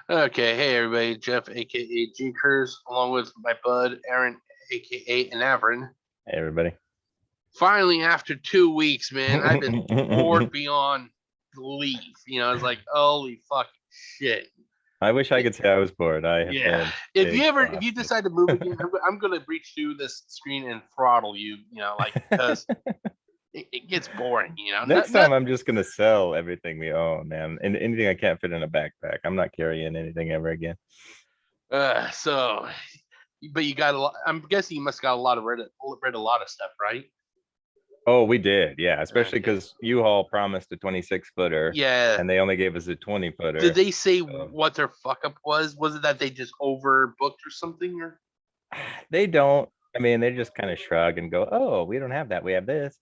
Okay, hey everybody, Jeff, aka GCurse, along with my bud Aaron, aka Anavrin. Hey, everybody. Finally, after 2 weeks, man, I've been bored beyond belief. I was like, holy fucking shit. I wish I could say I was bored. I have Yeah. been If you exhausted. decide to move again, I'm gonna reach through this screen and throttle you. Because it gets boring. Next time, I'm just gonna sell everything we own, man, and anything I can't fit in a backpack. I'm not carrying anything ever again. So, but you got a lot. I'm guessing you must got a lot of read a lot of stuff, right? Oh, we did, yeah. Especially Okay. because U-Haul promised a 26-footer, Yeah. and they only gave us a Did 20-footer. they say So what their fuck up was? Was it that they just overbooked or something? Or they don't. I mean, they just kind of shrug and go, "Oh, we don't have that. We have this."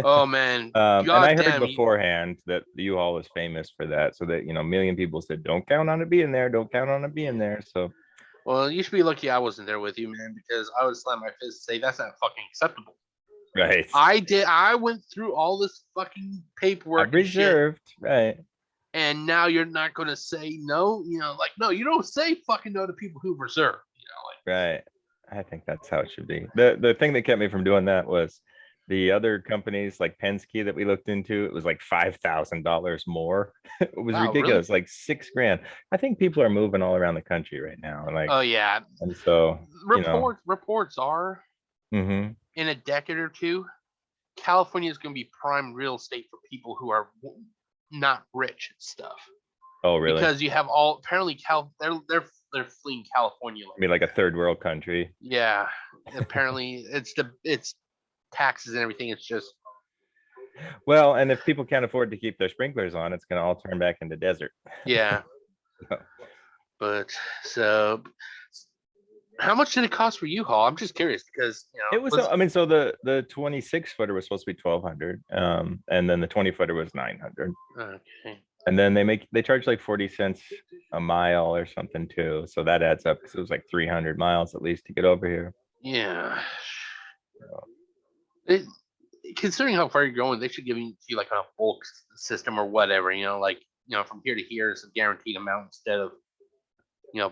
oh man, And I god heard damn, beforehand that the U-Haul is famous for that, so that a million people said, "Don't count on it being there. Don't count on it being there." So, well, you should be lucky I wasn't there with you, man, because I would slam my fist and say that's not fucking acceptable. right, I went through all this fucking paperwork I've and shit, reserved, right, and now you're not gonna say no. No, you don't say fucking no to people who reserve. right. I think that's how it should be. The thing that kept me from doing that was the other companies like Penske that we looked into. It was like $5,000 more. It was Wow, really? ridiculous, like 6 grand. I think people are moving all around the country right now, Oh yeah. and so Reports are hmm in a decade or two, California is going to be prime real estate for people who are not rich and stuff. Oh, really? Because you have all apparently they're fleeing California I mean, like a third world country. yeah. Apparently it's taxes and everything. It's just Well, and if people can't afford to keep their sprinklers on, it's going to all turn back into desert. yeah. But so how much did it cost for U-Haul? I'm just curious because It was, I mean, so the 26-footer was supposed to be 1,200, and then the 20-footer was 900. okay. And then they charge like 40 cents a mile or something too. So that adds up because it was like 300 miles at least to get over here. Yeah. It, considering how far you're going, they should give you like a bulk system or whatever. From here to here is a guaranteed amount instead of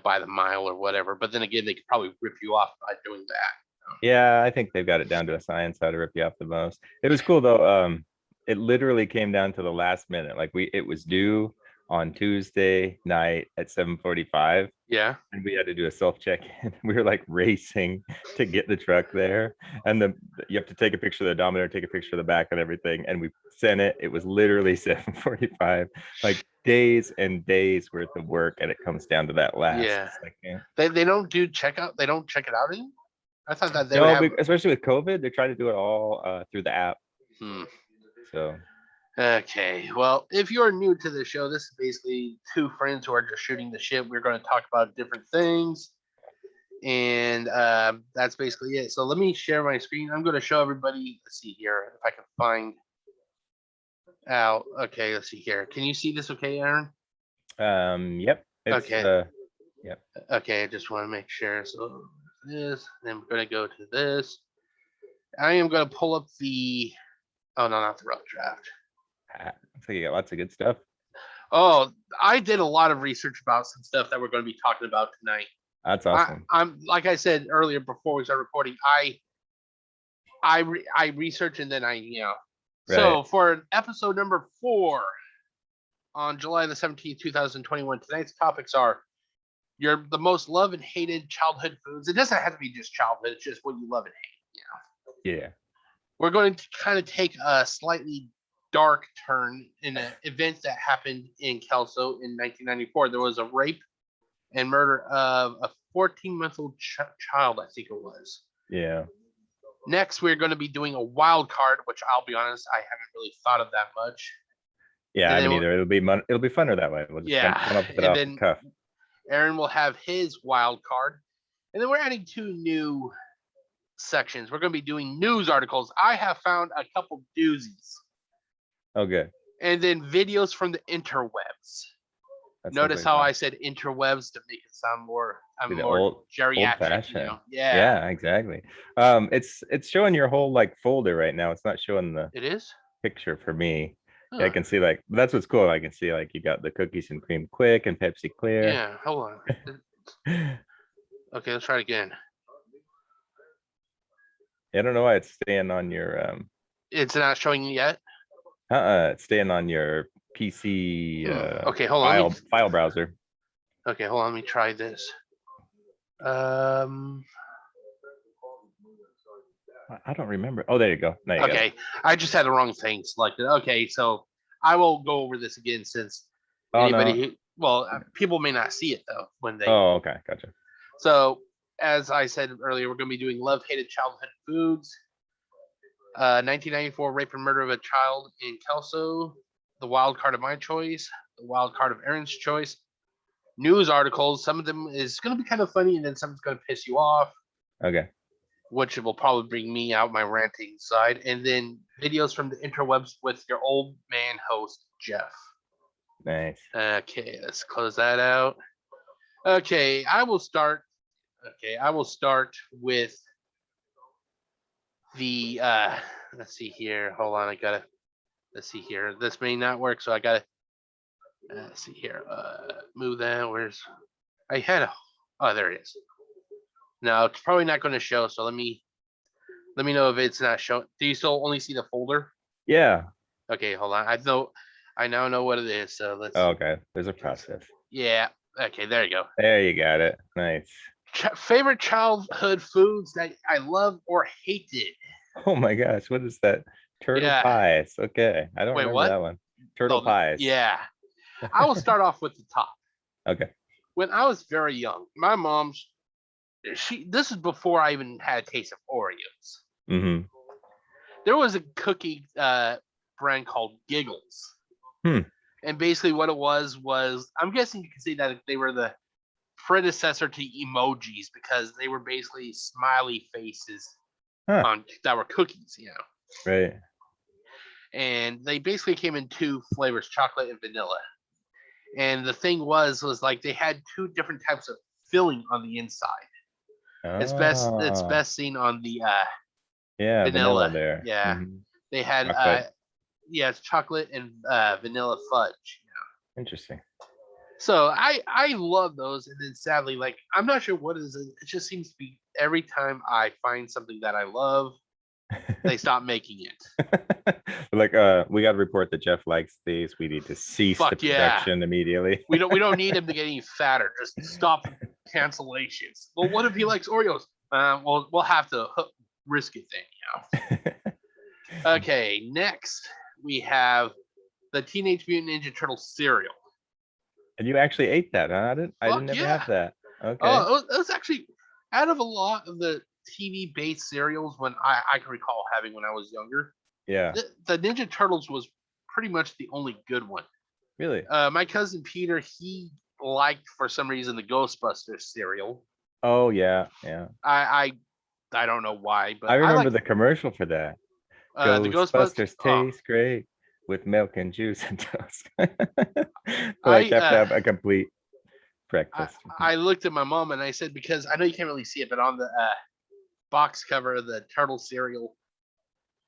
by the mile or whatever. But then again, they could probably rip you off by doing that. Yeah, I think they've got it down to a science how to rip you off the most. It was cool though. It literally came down to the last minute. Like it was due on Tuesday night at 7:45. Yeah. And we had to do a self check-in. We were like racing to get the truck there, and you have to take a picture of the odometer, take a picture of the back and everything, and we sent it. It was literally 7:45, like days and days worth of work, and it comes down to that last second. They don't do checkout. They don't check it out anymore. I thought that they would No, have. especially with COVID, they try to do it all through the app. Hmm. So Okay. Well, if you're new to the show, this is basically two friends who are just shooting the shit. We're going to talk about different things, and that's basically it. So let me share my screen. I'm going to show everybody. Let's see here if I can find out. Okay, let's see here. Can you see this? Okay, Aaron. yep, it's Okay. yep. Okay, I just want to make sure. So this, then we're going to go to this. I am going to pull up the. Oh no, not the rough draft. So you got lots of good stuff. Oh, I did a lot of research about some stuff that we're going to be talking about tonight. That's awesome. I'm like I said earlier before we started recording. I research and then Right. So for episode number 4 on July the 17th, 2021, tonight's topics are the most loved and hated childhood foods. It doesn't have to be just childhood; it's just what you love and hate. Yeah. We're going to kind of take a slightly dark turn in an event that happened in Kelso in 1994. There was a rape and murder of a 14-month-old child, I think it was. Yeah. Next, we're going to be doing a wild card, which I'll be honest, I haven't really thought of that much. Yeah, I mean, either it'll be funner that way. We'll just come up with it off the cuff. Aaron will have his wild card, and then we're adding 2 new sections. We're going to be doing news articles. I have found a couple doozies. Okay. And then videos from the interwebs. Notice how I said interwebs to make it sound more geriatric. Yeah, exactly. It's showing your whole like folder right now. It's not showing the It is picture for me. Yeah, I can see like that's what's cool. I can see like you got the cookies and cream quick and Pepsi clear. Yeah, hold on. Okay, let's try it again. I don't know why it's staying on your It's not showing yet. it's staying on your PC Okay, hold on. file browser. Okay, hold on. Let me try this. I don't remember. Oh, there you go. Now you got it. Okay, I just had the wrong thing selected. Okay, so I will go over this again since anybody people may not see it though when they. Oh, okay, gotcha. So as I said earlier, we're going to be doing love-hated childhood foods. 1994 rape and murder of a child in Kelso. The wild card of my choice. The wild card of Aaron's choice. News articles. Some of them is going to be kind of funny, and then some's going to piss you off. Okay. Which will probably bring me out my ranting side, and then videos from the interwebs with your old man host Jeff. Nice. Okay, let's close that out. Okay, I will start with the let's see here. Hold on, let's see here. This may not work, so I gotta let's see here. Move that. Oh, there it is. No, it's probably not going to show. So let me know if it's not showing. Do you still only see the folder? Yeah. Okay, hold on. I now know what it is. So let's. Oh, okay. There's a process. Yeah. Okay. There you go. There you got it. Nice. Favorite childhood foods that I love or hated. Oh my gosh, what is that? Turtle pies. Okay, I don't remember that one. Turtle pies. Yeah. I will start off with the top. Okay. When I was very young, my mom's. This is before I even had a taste of Oreos. Mm-hmm. There was a cookie brand called Giggles. And basically what it was I'm guessing you could say that they were the predecessor to emojis because they were basically smiley faces that were cookies, you know. Right. And they basically came in two flavors, chocolate and vanilla. And the thing was like they had two different types of filling on the inside. It's best seen on the vanilla there. Yeah. Mm-hmm. They had chocolate. It's chocolate and vanilla fudge. You know? Interesting. So I love those, and then sadly, like I'm not sure what it is. It just seems to be every time I find something that I love, they stop making it. Like we got to report that Jeff likes these. We need to cease the production immediately. we don't need him to get any fatter. Just stop cancellations. Well, what if he likes Oreos? Well, we'll have to risk it then, you know. Okay, next we have the Teenage Mutant Ninja Turtles cereal. And you actually ate that, huh? I didn't ever have that. Okay. Oh, it was actually out of a lot of the TV-based cereals when I can recall having when I was younger. Yeah. The Ninja Turtles was pretty much the only good one. Really? My cousin Peter, he liked for some reason the Ghostbusters cereal. Oh yeah, yeah. I don't know why, but I remember the commercial for that. The Ghostbusters taste great with milk and juice and toast. Like have to have a complete breakfast. I looked at my mom and I said, because I know you can't really see it, but on the box cover of the turtle cereal,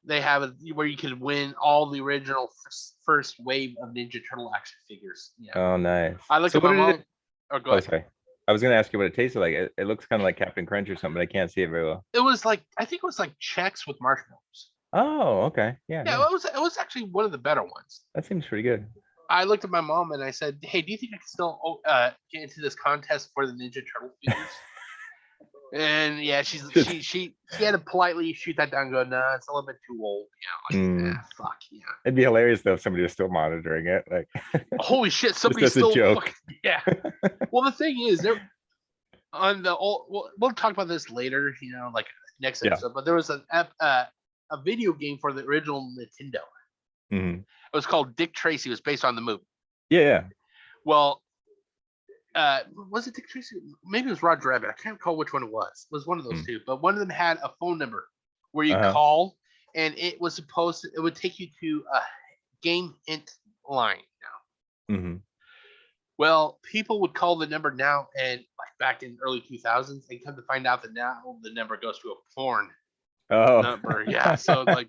they have it where you could win all the original first wave of Ninja Turtle action figures. Yeah. Oh, nice. I looked at my mom. Go ahead. Sorry. I was going to ask you what it tasted like. It looks kind of like Captain Crunch or something, but I can't see it very well. It was like, I think it was like Chex with marshmallows. Oh, okay. Yeah. Yeah, nice. It was actually one of the better ones. That seems pretty good. I looked at my mom and I said, "Hey, do you think I can still get into this contest for the Ninja Turtle figures?" And yeah, she had to politely shoot that down and go, "Nah, it's a little bit too old." Fuck yeah. It'd be hilarious though if somebody was still monitoring it. Like, holy shit, somebody's still joke. Yeah. Well, the thing is, there on the old. We'll talk about this later. You know, like next episode. But there was a video game for the original Nintendo. Mm-hmm. It was called Dick Tracy. It was based on the movie. Yeah. Well, was it Dick Tracy? Maybe it was Roger Rabbit. I can't recall which one it was. It was one of those two. But one of them had a phone number where you call, and it was supposed to. It would take you to a game hint line now. Mm-hmm. Well, people would call the number now, and like back in early 2000s, and come to find out that now the number goes to a porn number. Yeah. So like.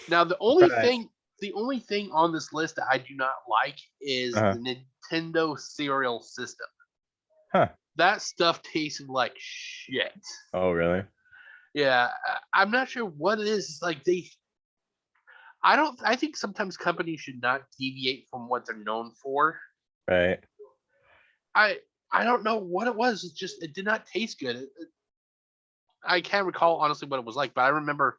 Now the only thing the only thing on this list that I do not like is Uh-huh. the Nintendo cereal system. Huh. That stuff tasted like shit. Oh, really? Yeah, I'm not sure what it is. It's like I don't. I think sometimes companies should not deviate from what they're known for. Right. I I don't know what it was. It did not taste good. I can't recall honestly what it was like, but I remember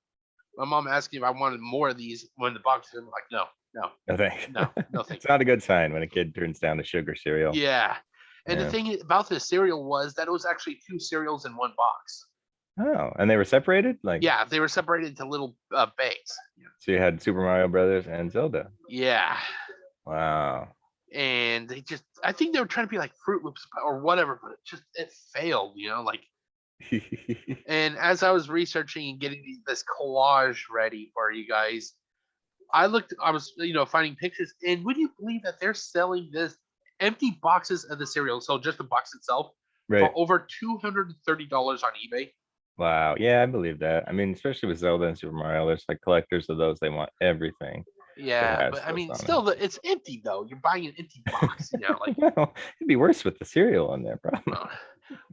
my mom asking if I wanted more of these when the box was like, no, no, No thanks. no, thank It's you. not a good sign when a kid turns down the sugar cereal. Yeah, and the Yeah. thing about this cereal was that it was actually two cereals in one box. Oh, and they were separated? Like, Yeah, they were separated into little bags. so you had Super Mario Brothers and Zelda. Yeah, Wow. and I think they were trying to be like Fruit Loops or whatever, but it failed, like. And as I was researching and getting this collage ready for you guys, I was, finding pictures, and would you believe that they're selling this empty boxes of the cereal, so just the box itself, Right. for over $230 on eBay? Wow. Yeah, I believe that. I mean, especially with Zelda and Super Mario, there's like collectors of those. They want everything that Yeah, has but I those mean, on it. still, it's empty though. You're buying an empty box, like. Well, it'd be worse with the cereal on there, probably. Uh,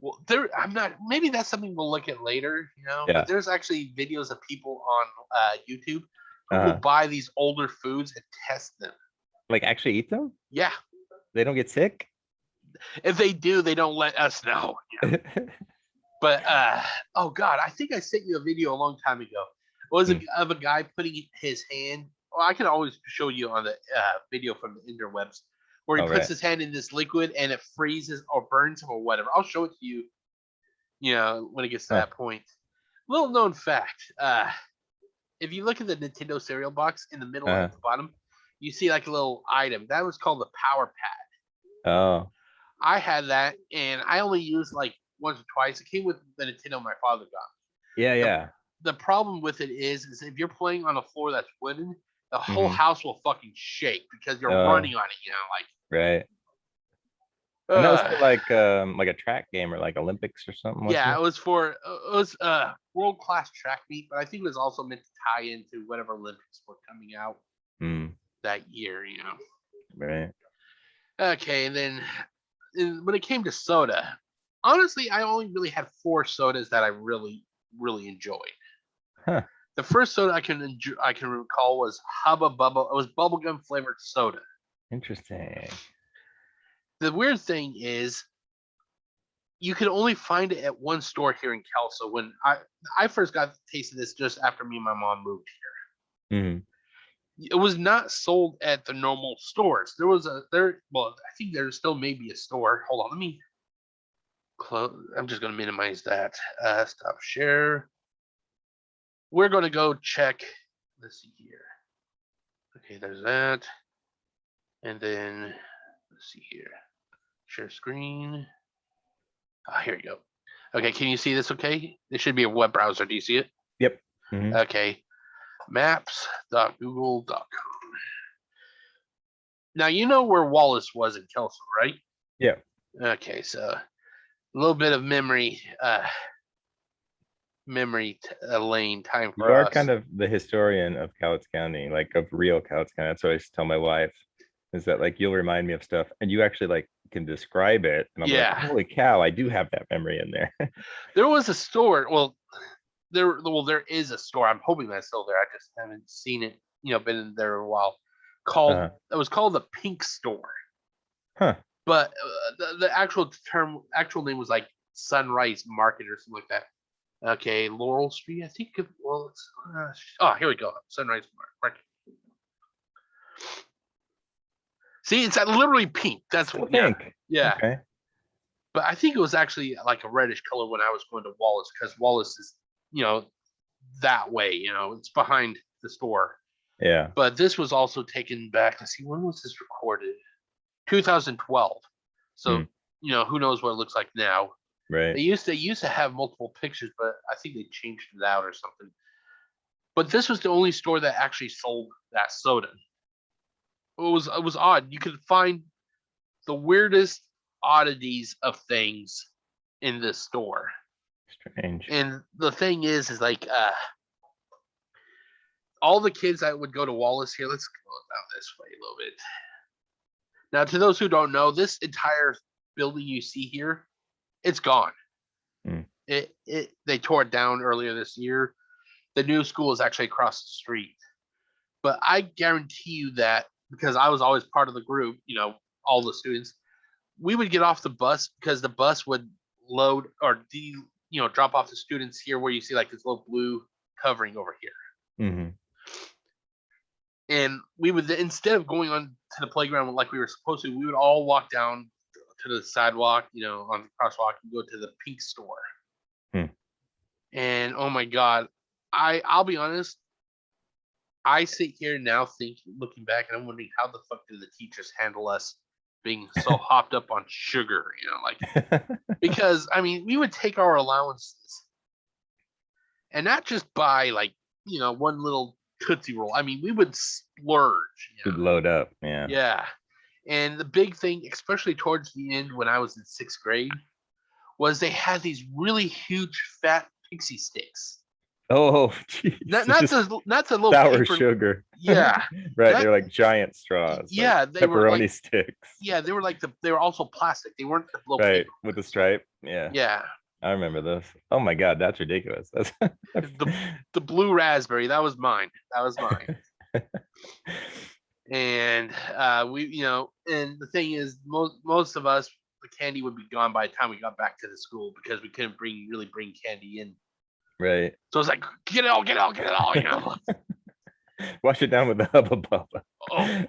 well, I'm not. Maybe that's something we'll look at later, Yeah. But there's actually videos of people on YouTube who will Uh-huh. buy these older foods and test them. Like actually eat them? Yeah, They don't get sick? if they do, they don't let us know. But oh god, I think I sent you a video a long time ago. It was of a guy putting his hand. Well, I can always show you on the video from the interwebs where he All puts right. his hand in this liquid and it freezes or burns him or whatever. I'll show it to you. When it gets to Huh. that point. Little known fact: if you look at the Nintendo cereal box in the middle at the bottom, you see like a little item that was called the Power Pad. Oh. I had that, and I only used like once or twice. It came with the Nintendo my father got. Yeah, The, yeah. the problem with it is if you're playing on a floor that's wooden, the whole Mm-hmm. house will fucking shake because you're Oh, running on it. right. And that was for like a track game or like Olympics or something, wasn't Yeah, it? it was world class track meet, but I think it was also meant to tie into whatever Olympics were coming out that year. Right. Okay, and then when it came to soda, honestly, I only really had 4 sodas that I really, really enjoyed. Huh. The first soda I can recall was Hubba Bubba. It was bubblegum flavored soda. Interesting. The weird thing is, you could only find it at one store here in Kelso. When I first got to taste of this just after me and my mom moved here. Mm-hmm. It was not sold at the normal stores. Well, I think there still may be a store. Hold on, let me close. I'm just going to minimize that. Stop share. We're going to go check. Let's see here. Okay, there's that. And then let's see here. Share screen. Here you go. Okay, can you see this okay? This should be a web browser. Do you see it? Yep. Mm-hmm. Okay. Maps.google.com. Now, you know where Wallace was in Kelso, right? Yeah. Okay, so a little bit of memory lane time for You are us. kind of the historian of Cowlitz County, like of real Cowlitz County. That's what I used to tell my wife, is that like you'll remind me of stuff and you actually like can describe it. And I'm like, holy cow, I do have that memory in there. There was a store. Well, there is a store. I'm hoping that's still there. I just haven't seen it, been in there a while. It was called the Pink Store. Huh. But the actual name was like Sunrise Market or something like that. Okay, Laurel Street. I think. Well, here we go. Sunrise Market. See, it's literally pink. That's what. Pink. Yeah. Okay. But I think it was actually like a reddish color when I was going to Wallace, because Wallace is, that way. It's behind the store. Yeah. But this was also taken back. Let's see, when was this recorded? 2012. So who knows what it looks like now. Right. They used to have multiple pictures, but I think they changed it out or something. But this was the only store that actually sold that soda. It was odd. You could find the weirdest oddities of things in this store. Strange. And the thing is like all the kids that would go to Wallace here, let's go down this way a little bit. Now, to those who don't know, this entire building you see here, it's gone. They tore it down earlier this year. The new school is actually across the street. But I guarantee you that, because I was always part of the group, all the students, we would get off the bus because the bus would load or drop off the students here where you see like this little blue covering over here. And we would, instead of going on to the playground like we were supposed to, we would all walk down to the sidewalk, on the crosswalk, and go to the pink store. And oh my God, I'll be honest, I sit here now looking back, and I'm wondering how the fuck did the teachers handle us being so hopped up on sugar, because I mean, we would take our allowances and not just buy like, one little Tootsie Roll. I mean, we would splurge. Would load up, yeah. Yeah. And the big thing, especially towards the end when I was in 6th grade, was they had these really huge fat pixie sticks. Oh, geez. Not the little sour paper, sugar. Yeah. Right. They're like giant straws. Yeah, like they pepperoni were like, sticks. Yeah, they were like they were also plastic. They weren't the little right paper with the ones. stripe. Yeah. Yeah. I remember those. Oh my God, that's ridiculous. That's the blue raspberry. That was mine. And we, and the thing is, most of us, the candy would be gone by the time we got back to the school because we couldn't really bring candy in. Right. So it's like, get it all. Wash it down with the Hubba Bubba.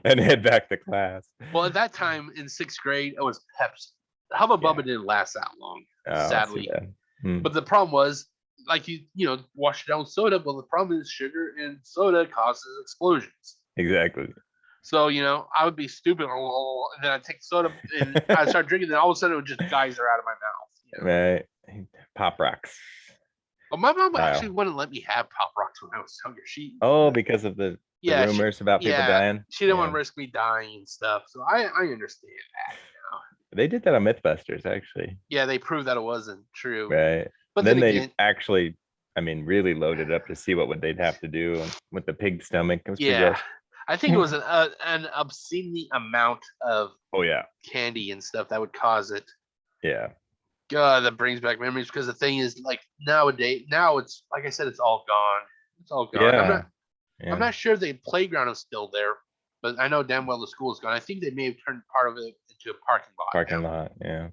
And head back to class. Well, at that time in 6th grade, it was Pepsi. Hubba Bubba didn't last that long, sadly. But the problem was, like wash it down with soda. Well, the problem is sugar and soda causes explosions. Exactly. So I would be stupid, and then I'd take soda and I'd start drinking. Then all of a sudden, it would just geyser out of my mouth. Right. Pop rocks. Well, my mom actually wouldn't let me have Pop Rocks when I was younger. Because of the rumors about people dying. She didn't want to risk me dying and stuff. So I understand that. They did that on Mythbusters, actually. Yeah, they proved that it wasn't true. Right. But then they actually, really loaded up to see what they'd have to do with the pig stomach. It was I think it was an obscenely amount of candy and stuff that would cause it. Yeah. God, that brings back memories, because the thing is, like, now it's like I said, it's all gone. It's all gone. Yeah. I'm not sure the playground is still there, but I know damn well the school is gone. I think they may have turned part of it into a parking lot. Yeah.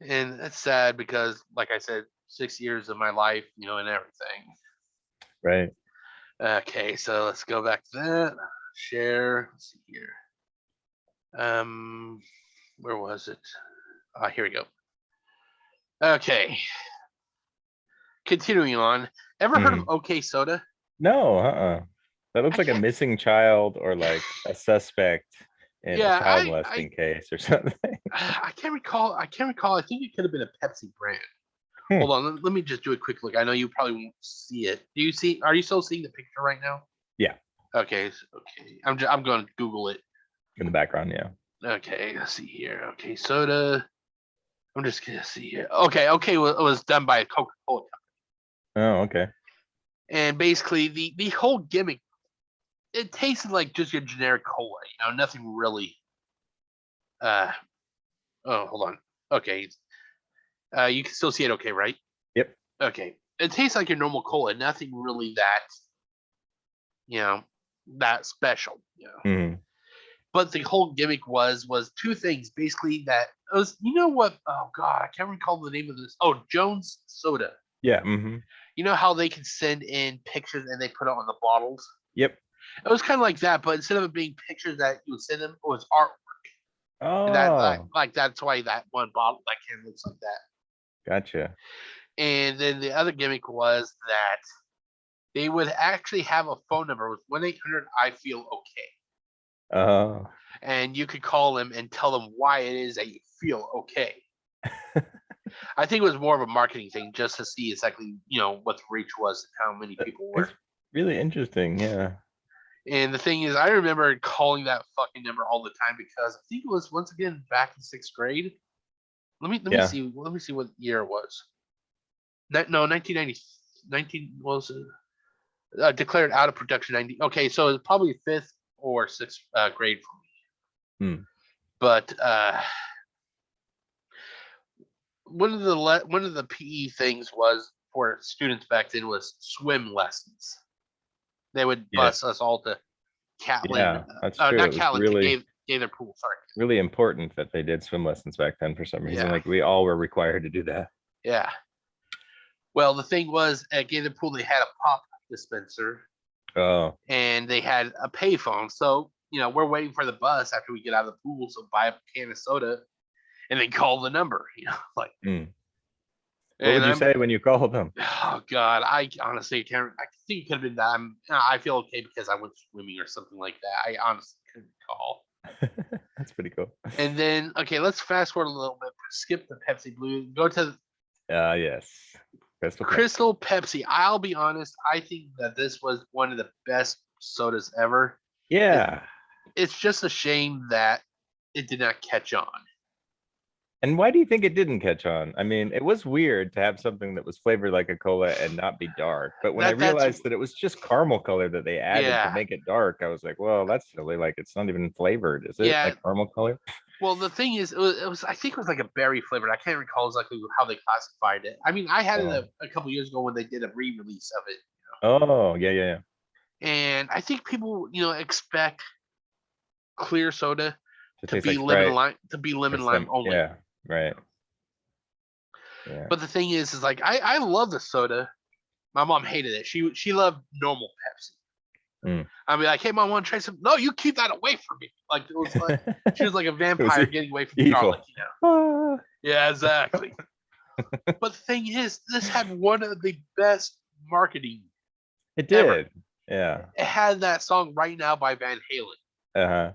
And that's sad because, like I said, 6 years of my life, and everything. Right. Okay, so let's go back to that. Share. Let's see here. Where was it? Here we go. Okay. Continuing on. Ever heard of OK Soda? No, That looks like a missing child or like a suspect in a child molesting case or something. I can't recall. I think it could have been a Pepsi brand. Hold on, let me just do a quick look. I know you probably won't see it. Are you still seeing the picture right now? Yeah. Okay. I'm going to Google it. In the background, yeah. Okay, let's see here. Okay, soda. I'm just gonna see here. Okay, it was done by a Coca-Cola company. Oh, okay. And basically, the whole gimmick, it tasted like just your generic cola. Nothing really. Hold on. Okay. You can still see it, okay, right? Yep. Okay. It tastes like your normal cola. Nothing really that special. But the whole gimmick was two things. Basically, that it was, what? Oh God, I can't recall the name of this. Oh, Jones Soda. Yeah. You know how they can send in pictures and they put it on the bottles? Yep. It was kind of like that, but instead of it being pictures that you would send them, it was artwork. Oh. And that, that's why that one bottle, that can looks like that. Gotcha. And then the other gimmick was that they would actually have a phone number with 1-800-I-FEEL-OK. Oh. And you could call them and tell them why it is that you feel okay. I think it was more of a marketing thing, just to see exactly, what the reach was and how many people were. It's really interesting, yeah. And the thing is, I remember calling that fucking number all the time because I think it was, once again, back in 6th grade. Let me see. Let me see what year it was. 1990. Was it? declared out of production 90. Okay, so it's probably 5th or 6th grade for me. But one of the PE things was for students back then was swim lessons. They would bus us all to Catlin. Yeah, that's true. Not It was Catlin, really, to Gaither Pool. Sorry. really important that they did swim lessons back then for some reason. Yeah. Like we all were required to do that. Yeah. Well, the thing was at Gaither Pool they had a pop dispenser. Oh. And they had a payphone. So, we're waiting for the bus after we get out of the pool. So buy a can of soda and then call the number, like. What would you say when you called them? Oh God, I honestly can't. I think it could have been that. I feel okay because I went swimming or something like that. I honestly couldn't call. That's pretty cool. And then, okay, let's fast forward a little bit. Skip the Pepsi Blue. Go to yes, Crystal Pepsi. I'll be honest. I think that this was one of the best sodas ever. Yeah. It's just a shame that it did not catch on. And why do you think it didn't catch on? I mean, it was weird to have something that was flavored like a cola and not be dark. But when I realized that it was just caramel color that they added to make it dark, I was like, well, that's silly. Like, it's not even flavored. Is it like caramel color? Well, the thing is, it was I think it was like a berry flavored. I can't recall exactly how they classified it. I mean, I had it a couple years ago when they did a re-release of it. Oh, yeah. And I think people, expect clear soda to be like lemon lime only. Yeah, right. Yeah. But the thing is like I love the soda. My mom hated it. She loved normal Pepsi. I'd be like, hey mom, want to try some? No, you keep that away from me. Like it was like she was like a vampire getting away from garlic, Yeah, exactly. But the thing is, this had one of the best marketing. It did. Ever. Yeah. It had that song Right Now by Van Halen.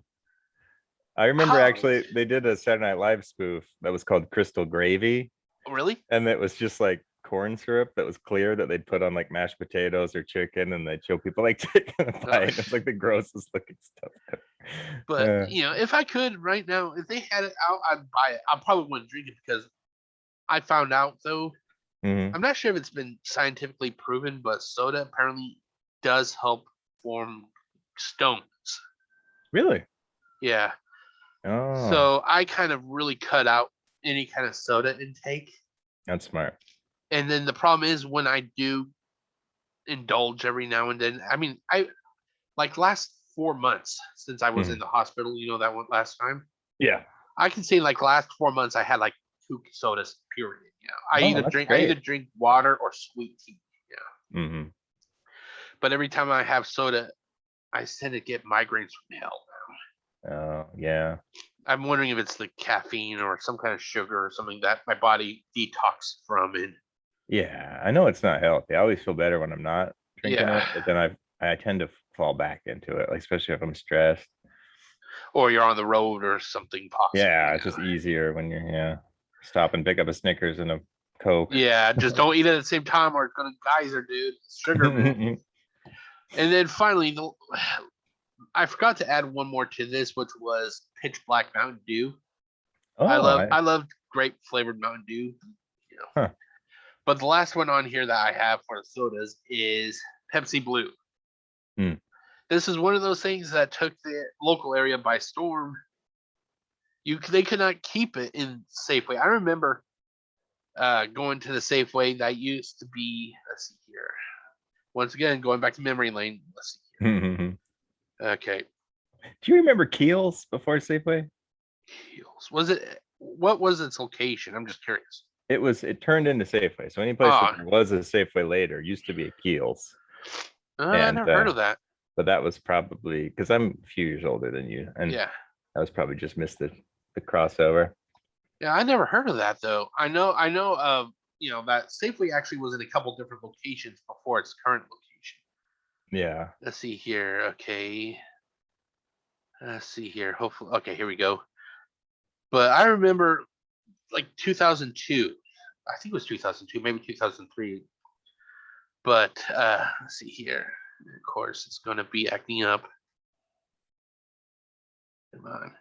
I remember actually they did a Saturday Night Live spoof that was called Crystal Gravy. Really? And it was just like corn syrup that was clear that they'd put on like mashed potatoes or chicken, and they'd show people like taking a bite. It's like the grossest looking stuff. But if I could right now, if they had it out, I'd buy it. I probably wouldn't drink it because I found out though. I'm not sure if it's been scientifically proven, but soda apparently does help form stones. Really? Yeah. Oh. So I kind of really cut out any kind of soda intake. That's smart. And then the problem is when I do indulge every now and then, I mean, I like last 4 months since I was in the hospital, that one last time. Yeah. I can say like last 4 months I had like 2 sodas, period. I either drink water or sweet tea. But every time I have soda, I tend to get migraines from hell now. Oh, yeah. I'm wondering if it's the caffeine or some kind of sugar or something that my body detox from it. Yeah, I know it's not healthy. I always feel better when I'm not drinking it, but then I tend to fall back into it, like especially if I'm stressed. Or you're on the road or something possible. Yeah, it's just easier when you're stop and pick up a Snickers and a Coke. Yeah, just don't eat it at the same time or it's gonna geyser, dude. Sugar. And then finally, I forgot to add one more to this, which was Pitch Black Mountain Dew. Oh, I love grape flavored Mountain Dew. But the last one on here that I have for the sodas is Pepsi Blue. This is one of those things that took the local area by storm. They could not keep it in Safeway. I remember going to the Safeway that used to be. Let's see here. Once again, going back to memory lane. Let's see here. Okay. Do you remember Keels before Safeway? Keels. What was its location? I'm just curious. It turned into Safeway. So any place that was a Safeway later used to be a Keels. I never heard of that. But that was probably because I'm a few years older than you. And I was probably just missed the crossover. Yeah, I never heard of that though. I know of that Safeway actually was in a couple different locations before its current location. Yeah. Let's see here. Okay. Let's see here. Hopefully, okay, here we go. But I remember like 2002. I think it was 2002, maybe 2003. But let's see here. Of course, it's going to be acting up. Come on.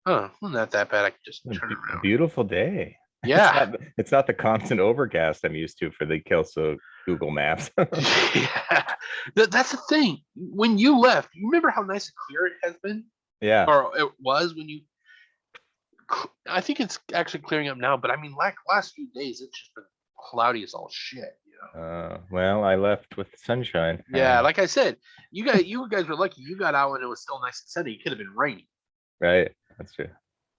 Oh, well, not that bad. I can just turn it around. Beautiful day. Yeah. It's not the constant overcast I'm used to for the Kelso Google Maps. Yeah. That's the thing. When you left, you remember how nice and clear it has been? Yeah. Or it was when you. I think it's actually clearing up now, but I mean, like last few days, it's just been cloudy as all shit. Well, I left with sunshine. Yeah, like I said, you guys were lucky. You got out when it was still nice and sunny. It could have been raining. Right. That's true.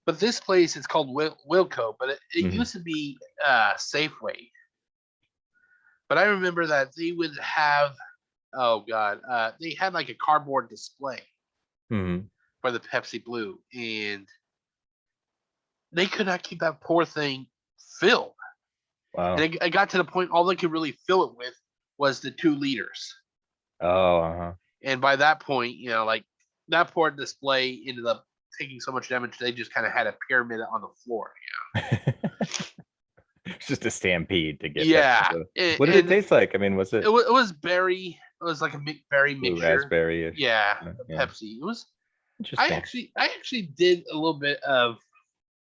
But this place, it's called Wilco, but it Mhm. used to be Safeway. But I remember that they would have, oh god, they had like a cardboard display Mhm. for the Pepsi Blue, and they could not keep that poor thing filled. Wow. And it got to the point all they could really fill it with was the 2 liters. Oh, uh-huh. And by that point, like that poor display ended up taking so much damage they just kind of had a pyramid on the floor. It's just a stampede to get Yeah. What did it taste like? I mean, was it It was berry. It was like a berry blue mixture. raspberry? Yeah, Yeah. Pepsi. It was. Interesting. I actually did a little bit of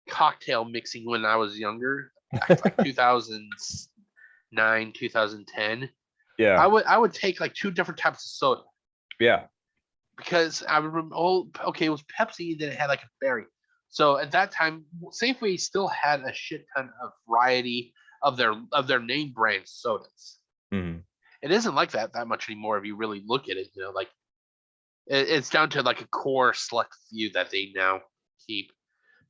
cocktail mixing when I was younger, back like 2009, 2010. Yeah. I would take like 2 different types of soda. Yeah. Because I remember, okay, it was Pepsi, and then it had like a berry. So at that time, Safeway still had a shit ton of variety of their name brand sodas. Mhm. It isn't like that much anymore if you really look at it. Like it's down to like a core select few that they now keep.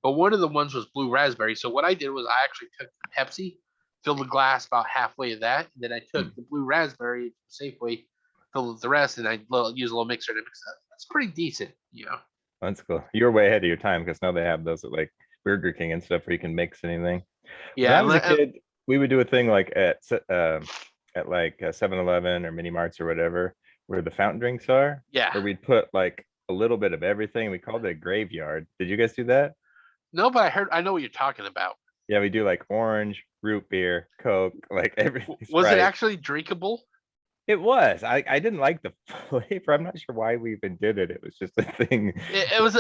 But one of the ones was blue raspberry. So what I did was I actually took Pepsi, filled the glass about halfway of that, and then I took the blue raspberry Safeway, filled the rest, and I use a little mixer to mix that. That's pretty decent. That's cool. You're way ahead of your time because now they have those at like Burger King and stuff where you can mix anything. When Yeah. I was a kid, we would do a thing like at like 7-Eleven or mini marts or whatever, where the fountain drinks are. Yeah. Where we'd put like a little bit of everything. We called it a graveyard. Did you guys do that? No, but I know what you're talking about. Yeah, we do like orange, root beer, Coke, like everything. Was it actually drinkable? It was. I didn't like the flavor. I'm not sure why we even did it. It was just a thing. It was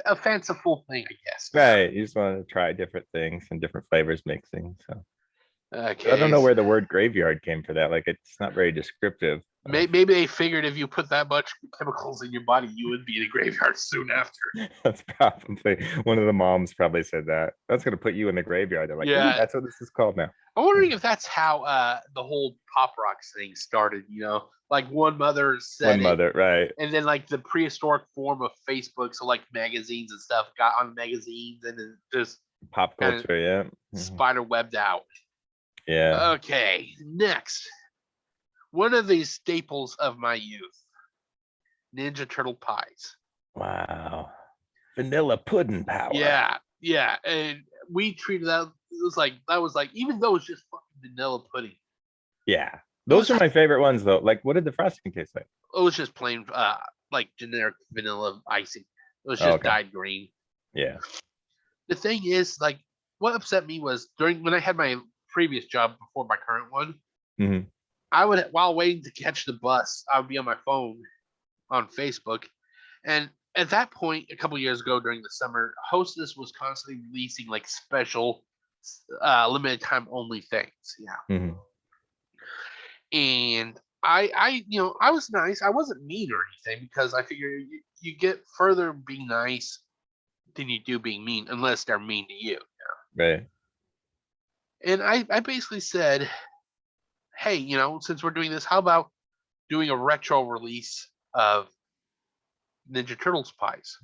a fanciful thing, I guess. Right. You just want to try different things and different flavors mixing. So Okay. I don't know where the word graveyard came for that. Like it's not very descriptive. Maybe they figured if you put that much chemicals in your body, you would be in a graveyard soon after. That's probably one of the moms probably said that. That's gonna put you in the graveyard. They're like, yeah, that's what this is called now. I'm wondering if that's how the whole pop rock thing started. Like one mother said right? And then like the prehistoric form of Facebook, so like magazines and stuff got on magazines, and then just pop culture, yeah, spider webbed out. Yeah. Okay, next. One of these staples of my youth, Ninja Turtle pies. Wow. Vanilla pudding power. Yeah. And we treated that, that was like, even though it's just fucking vanilla pudding. Yeah. Those are my favorite ones though. Like, what did the frosting taste like? It was just plain, like generic vanilla icing. It was just dyed green. Yeah. The thing is, like, what upset me was when I had my previous job before my current one, I would, while waiting to catch the bus, I would be on my phone on Facebook. And at that point, a couple years ago during the summer, Hostess was constantly releasing like special, limited time only things. Yeah. And I was nice. I wasn't mean or anything because I figure you get further being nice than you do being mean, unless they're mean to you. Right. And I basically said, hey, since we're doing this, how about doing a retro release of Ninja Turtles pies?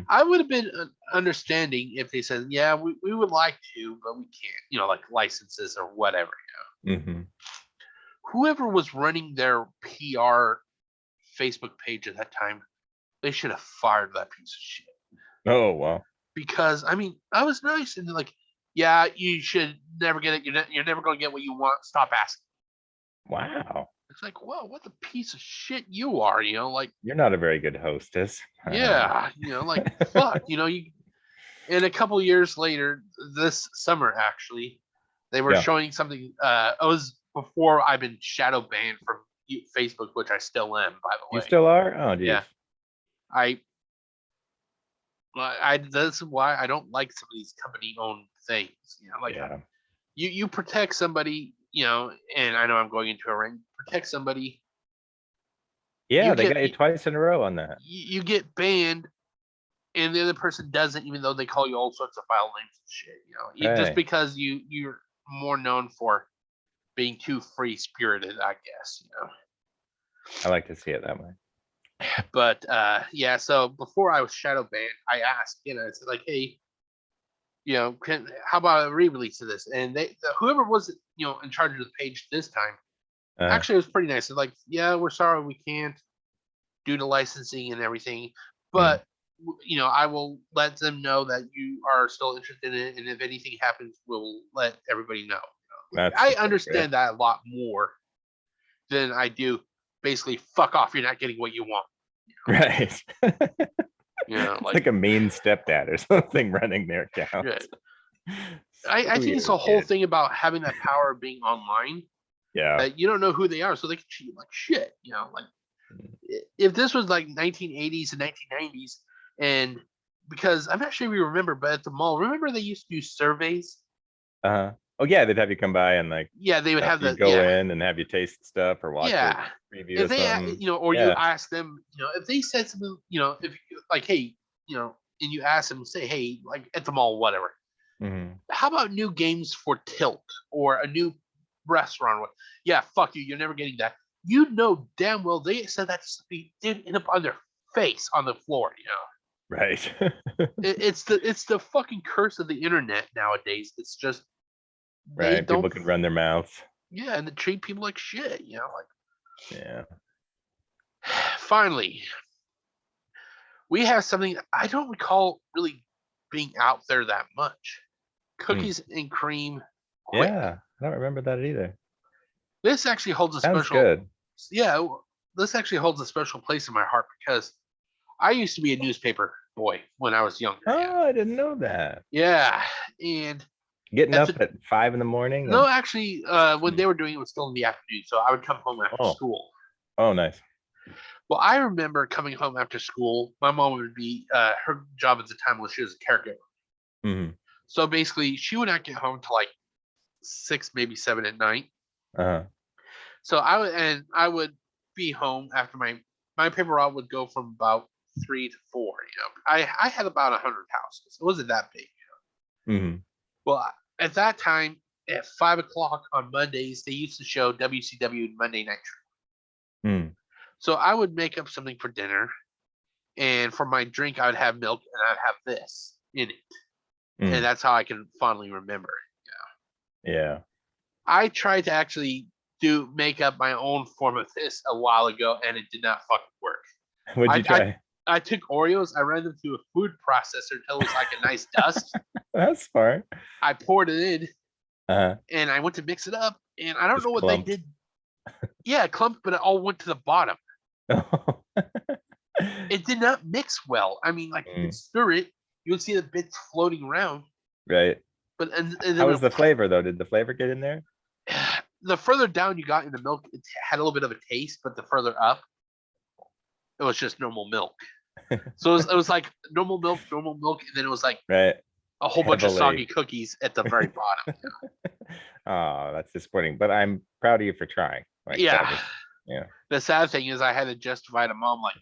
I would have been understanding if they said, yeah, we would like to, but we can't, like licenses or whatever. Whoever was running their PR Facebook page at that time, they should have fired that piece of shit. Oh, wow. Because, I mean, I was nice, and they're like, yeah, you should never get it. You're never going to get what you want. Stop asking. Wow. It's like, whoa, what the piece of shit you are, like. You're not a very good hostess. Yeah, like, fuck, you. And a couple years later, this summer, actually, they were showing something. It was before I've been shadow banned from Facebook, which I still am, by the way. You still are? Oh, geez. Yeah. That's why I don't like some of these company-owned things. Like Yeah. you protect somebody, and I know I'm going into a rant. Protect somebody. Yeah, You they get got you twice in a row on that. you get banned, and the other person doesn't, even though they call you all sorts of file names and shit. Just Right. because you're more known for being too free spirited, I guess. I like to see it that way. But yeah. So before I was shadow banned, I asked, I said like, hey, how about a re-release of this? And whoever was in charge of the page this time, actually it was pretty nice. It's like, yeah, we're sorry we can't do the licensing and everything, but I will let them know that you are still interested in it, and if anything happens, we'll let everybody know. I understand that a lot more than I do basically fuck off, you're not getting what you want. Right. Like a mean stepdad or something running their account. I think it's a whole thing about having that power of being online. Yeah. That you don't know who they are, so they can treat you like shit. Like if this was like 1980s and 1990s, and because I'm not sure if you remember, but at the mall, remember they used to do surveys? Oh yeah, they'd have you come by and like they would have go in and have you taste stuff or watch a review if of something. You ask them, if they said something, if like, hey, and you ask them, say, hey, like at the mall, whatever. How about new games for Tilt or a new restaurant? Yeah, fuck you. You're never getting that. You know damn well they said that they did end up on their face on the floor. Right. It's the fucking curse of the internet nowadays. It's just right. People can run their mouths. Yeah, and they treat people like shit. Yeah. Finally, we have something I don't recall really being out there that much. Cookies and cream. Quick. Yeah, I don't remember that either. This actually holds a special. Yeah, this actually holds a special place in my heart because I used to be a newspaper boy when I was younger. Oh, I didn't know that. Yeah, and getting up at 5 in the morning. No, actually, when they were doing it was still in the afternoon, so I would come home after school. Oh, nice. Well, I remember coming home after school. My mom would be her job at the time was she was a caregiver. So basically, she would not get home till like 6, maybe 7 at night. So I would be home after my paper route would go from about 3 to 4. I had about 100 houses. It wasn't that big. Well, at that time, at 5 o'clock on Mondays, they used to show WCW Monday Night Show. So I would make up something for dinner, and for my drink, I would have milk, and I'd have this in it, and that's how I can fondly remember it. Yeah. I tried to actually make up my own form of this a while ago, and it did not fucking work. What'd you try? I took Oreos, I ran them through a food processor until it was like a nice dust. That's smart. I poured it in, and I went to mix it up, and I don't know what they did. Yeah, clumped, but it all went to the bottom. It did not mix well. I mean, like you could stir it, you would see the bits floating around. Right. But how was the flavor though? Did the flavor get in there? The further down you got in the milk, it had a little bit of a taste, but the further up, it was just normal milk. So it was like normal milk, and then it was like a whole bunch of soggy cookies at the very bottom. Oh, that's disappointing. But I'm proud of you for trying. Like, yeah. Yeah. The sad thing is I had to justify to mom like,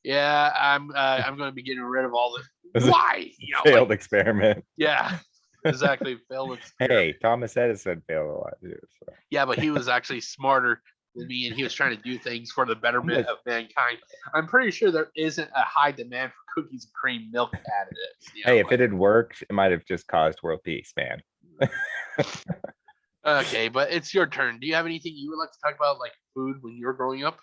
yeah, I'm going to be getting rid of all this. Why? Failed experiment. Yeah, exactly. Failed experiment. Hey, Thomas Edison failed a lot too. So. Yeah, but he was actually smarter than me, and he was trying to do things for the betterment of mankind. I'm pretty sure there isn't a high demand for cookies and cream milk additives. Hey, if it had worked, it might have just caused world peace, man. Okay, but it's your turn. Do you have anything you would like to talk about, like food when you were growing up?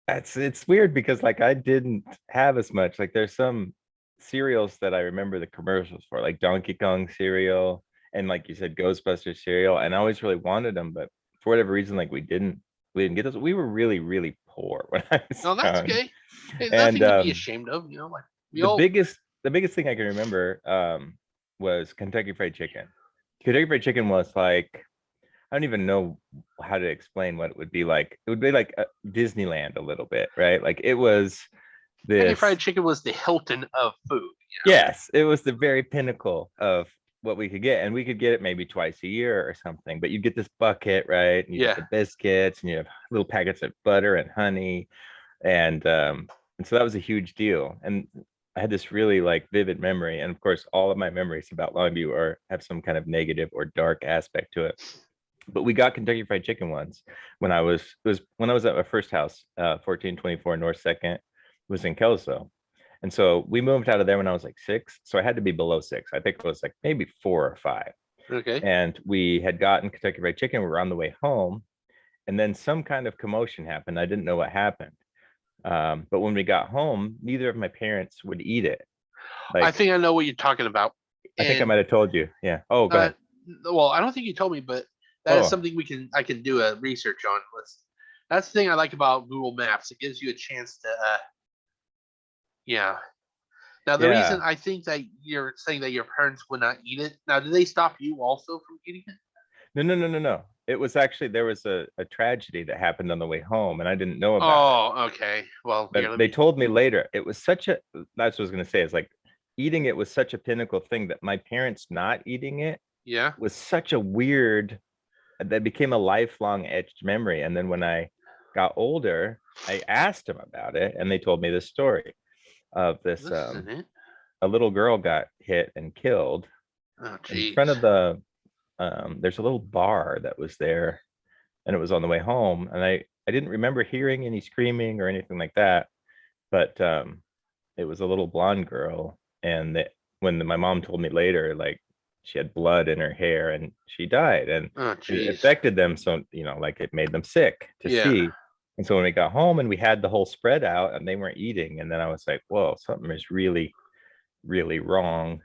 It's weird because like I didn't have as much. Like there's some cereals that I remember the commercials for, like Donkey Kong cereal and like you said, Ghostbusters cereal, and I always really wanted them, but for whatever reason, like we didn't get those. We were really, really poor when I was No, that's young. Okay. Hey, nothing to be ashamed of, like the biggest thing I can remember was Kentucky Fried Chicken. Kentucky Fried Chicken was like, I don't even know how to explain what it would be like. It would be like Disneyland a little bit, right? Like it was Kentucky this. Fried Chicken was the Hilton of food. Yes, it was the very pinnacle of what we could get, and we could get it maybe twice a year or something. But you get this bucket, right? And you get the biscuits, and you have little packets of butter and honey, and so that was a huge deal. And I had this really like vivid memory, and of course, all of my memories about Longview are have some kind of negative or dark aspect to it. But we got Kentucky Fried Chicken once when I was when I was at my first house, 1424 North Second, was in Kelso. And so we moved out of there when I was like 6. So I had to be below 6. I think it was like maybe 4 or 5. Okay. And we had gotten Kentucky Fried Chicken. We were on the way home. And then some kind of commotion happened. I didn't know what happened. But when we got home, neither of my parents would eat it. Like, I think I know what you're talking about. I think I might have told you. Yeah. Oh, go ahead. Well, I don't think you told me, but that is something I can do a research on. That's the thing I like about Google Maps. It gives you a chance to yeah. Now the reason I think that you're saying that your parents would not eat it. Now, did they stop you also from eating it? No. It was actually, there was a tragedy that happened on the way home, and I didn't know about it. Oh, okay. Well, but they told me later. It was such a, that's what I was going to say. It's like eating it was such a pinnacle thing that my parents not eating it was such a weird, that became a lifelong etched memory. And then when I got older, I asked them about it, and they told me this story of this a little girl got hit and killed in front of the there's a little bar that was there, and it was on the way home, and I didn't remember hearing any screaming or anything like that, but it was a little blonde girl, and when my mom told me later, like she had blood in her hair and she died, and it affected them, so like it made them sick to see. And so when we got home and we had the whole spread out and they weren't eating, and then I was like, whoa, something is really, really wrong.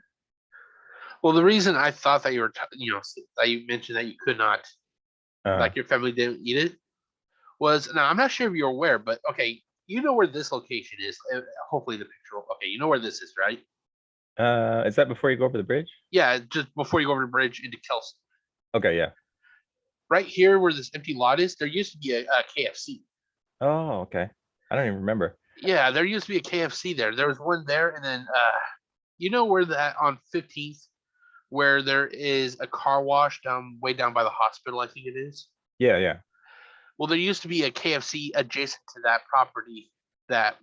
Well, the reason I thought that you were, that you mentioned that you could not, like your family didn't eat it, was, now I'm not sure if you're aware, but okay, you know where this location is. Hopefully the picture, okay, you know where this is, right? Is that before you go over the bridge? Yeah, just before you go over the bridge into Kelso. Okay, yeah. Right here where this empty lot is, there used to be a KFC. Oh, okay. I don't even remember. Yeah, there used to be a KFC there. There was one there, and then you know where that on 15th, where there is a car wash way down by the hospital, I think it is. Yeah. Well, there used to be a KFC adjacent to that property that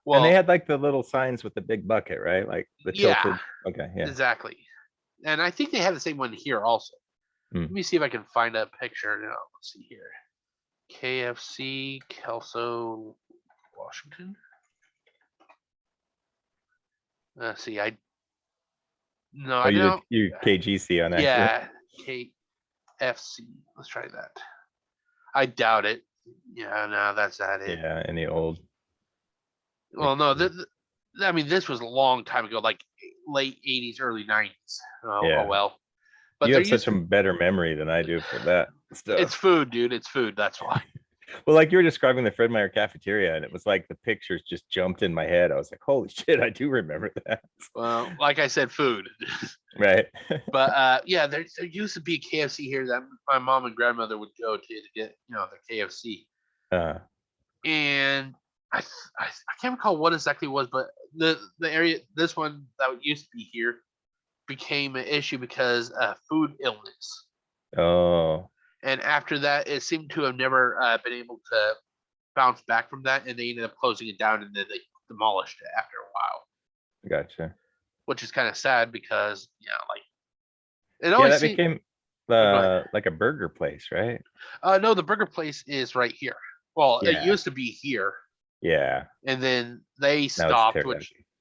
well, and they had like the little signs with the big bucket, right? Like the tilted. Okay, yeah. Exactly. And I think they have the same one here also. Let me see if I can find a picture. Now, let's see here. KFC, Kelso, Washington. Let's see. I don't. You KGC on that. Yeah, KFC. Let's try that. I doubt it. Yeah, no, that's not it. Yeah, any old. Well, no, I mean, this was a long time ago, like late 80s, early 90s. Oh well. But you have such a better memory than I do for that stuff. It's food, dude. It's food. That's why. Well, like you were describing the Fred Meyer cafeteria, and it was like the pictures just jumped in my head. I was like, holy shit, I do remember that. Well, like I said, food. Right. But yeah, there used to be a KFC here that my mom and grandmother would go to get, the KFC. And I can't recall what exactly it was, but the area, this one that used to be here, became an issue because food illness. Oh. And after that, it seemed to have never been able to bounce back from that, and they ended up closing it down, and then they demolished it after a while. Gotcha. Which is kind of sad because it always became like a burger place, right? No, the burger place is right here. Well, it used to be here. Yeah. And then they stopped,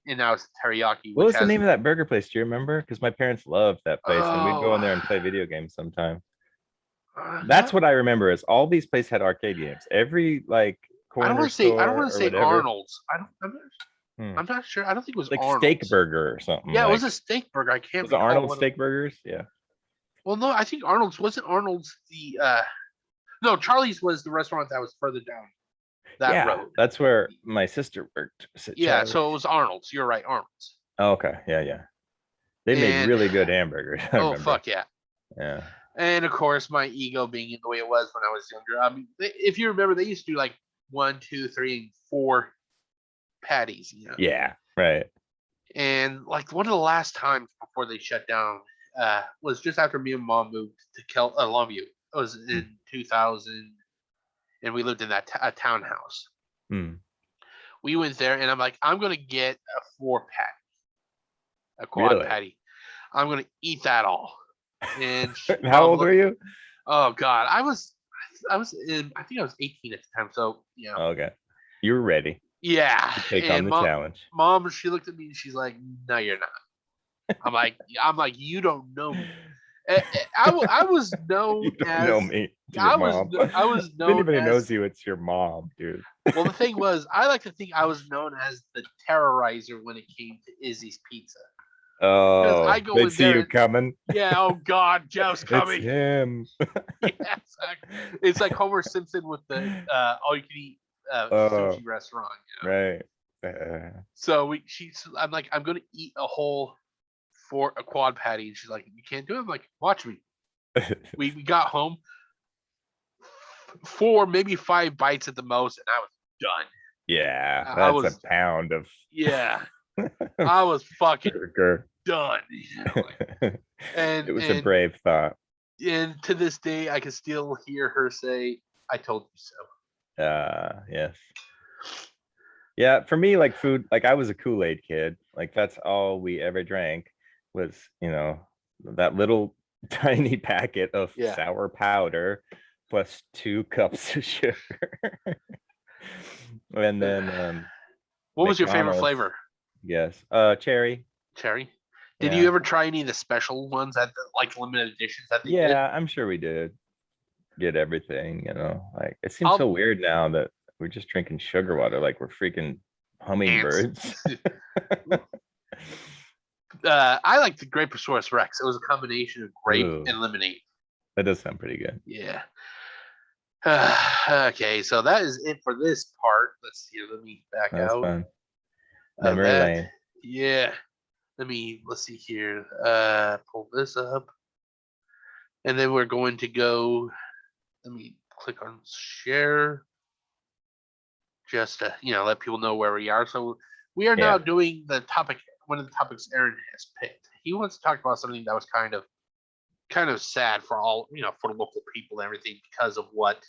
and now it's teriyaki. What was the name of that burger place? Do you remember? Because my parents loved that place, and we'd go in there and play video games sometime. That's what I remember. Is all these places had arcade games. Every like corner. I don't want to say Arnold's. I'm not sure. I don't think it was like Arnold's. Steak Burger or something. Yeah, it was a steak burger. I can't. Was it Arnold's Steak Burgers? Yeah. Well, no, I think Arnold's wasn't Arnold's the. No, Charlie's was the restaurant that was further down that road. That's where my sister worked. Yeah, so it was Arnold's. You're right, Arnold's. Oh, okay, yeah. They made really good hamburgers. Oh, fuck yeah. Yeah. And of course, my ego being the way it was when I was younger. I mean, if you remember, they used to do like 1, 2, 3, and 4 patties. Yeah, right. And like one of the last times before they shut down was just after me and Mom moved to Longview. It was in 2000, and we lived in that a townhouse. We went there, and I'm like, I'm gonna get a 4 patty, a quad patty. I'm gonna eat that all. And how old were you? Oh God, I was I think I was 18 at the time. So Okay, you were ready. Yeah. Take on the challenge. Mom, she looked at me and she's like, "No, you're not." I'm like, you don't know me. I was known You don't as know me. I was known if anybody as, knows you, it's your mom, dude. Well, the thing was, I like to think I was known as the terrorizer when it came to Izzy's Pizza. Oh, I go they in see there you coming. Yeah. Oh God, Joe's coming. It's him. Yeah, exactly. It's like Homer Simpson with the all you can eat sushi restaurant. Right. So I'm like, I'm gonna eat a whole a quad patty, and she's like, you can't do it. I'm like, watch me. we got home, 4, maybe 5 bites at the most, and I was done. Yeah, that's a pound of. Yeah, I was fucking done. And it was a brave thought. And to this day, I can still hear her say, "I told you so." Yes. Yeah, for me, like food, like I was a Kool-Aid kid. Like that's all we ever drank was, that little tiny packet of sour powder plus 2 cups of sugar. And then what was your favorite flavor? Yes, cherry. Did you ever try any of the special ones that like limited editions that they did? I'm sure we did get everything. Like it seems so weird now that we're just drinking sugar water like we're freaking hummingbirds. I like the Grapeosaurus Rex. It was a combination of grape and lemonade. That does sound pretty good. Yeah. Okay, so that is it for this part. Let's see. Let me back out. Fun. Memory lane. Yeah. Let's see here. Pull this up. And then we're going to go. Let me click on share. Just to, let people know where we are. So we are now doing the topic, one of the topics Aaron has picked. He wants to talk about something that was kind of sad for all, for local people and everything because of what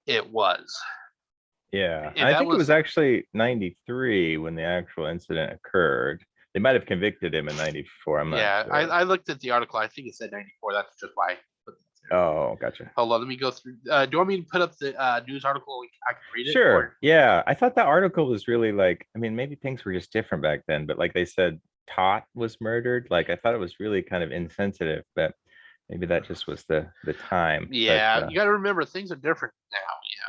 it was. Yeah. And I think it was actually 93 when the actual incident occurred. They might have convicted him in 94. I'm not sure. I looked at the article. I think it said 94. That's just why. Oh, gotcha. Hold on, let me go through. Do you want me to put up the news article? I can read it. Sure. Yeah, I thought that article was really like. I mean, maybe things were just different back then, but like they said, Tot was murdered. Like I thought it was really kind of insensitive, but maybe that just was the time. Yeah, but, you got to remember things are different now.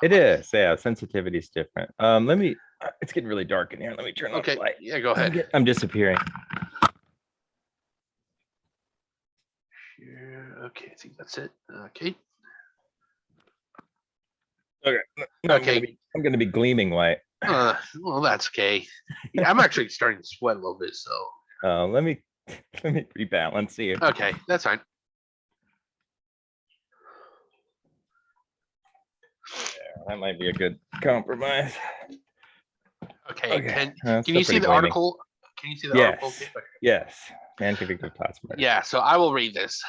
It is. Yeah, sensitivity is different. Let me. It's getting really dark in here. Let me turn on the light. Yeah, go ahead. I'm disappearing. Okay, I think that's it. Okay. Okay. I'm gonna be gleaming white. Well, that's okay. Yeah, I'm actually starting to sweat a little bit, so. Let me rebalance here. Okay, that's fine. Yeah, that might be a good compromise. Okay. Can you see the article? Can you see the article? Yes. Man convicted of Tot's murder. Yeah, so I will read this.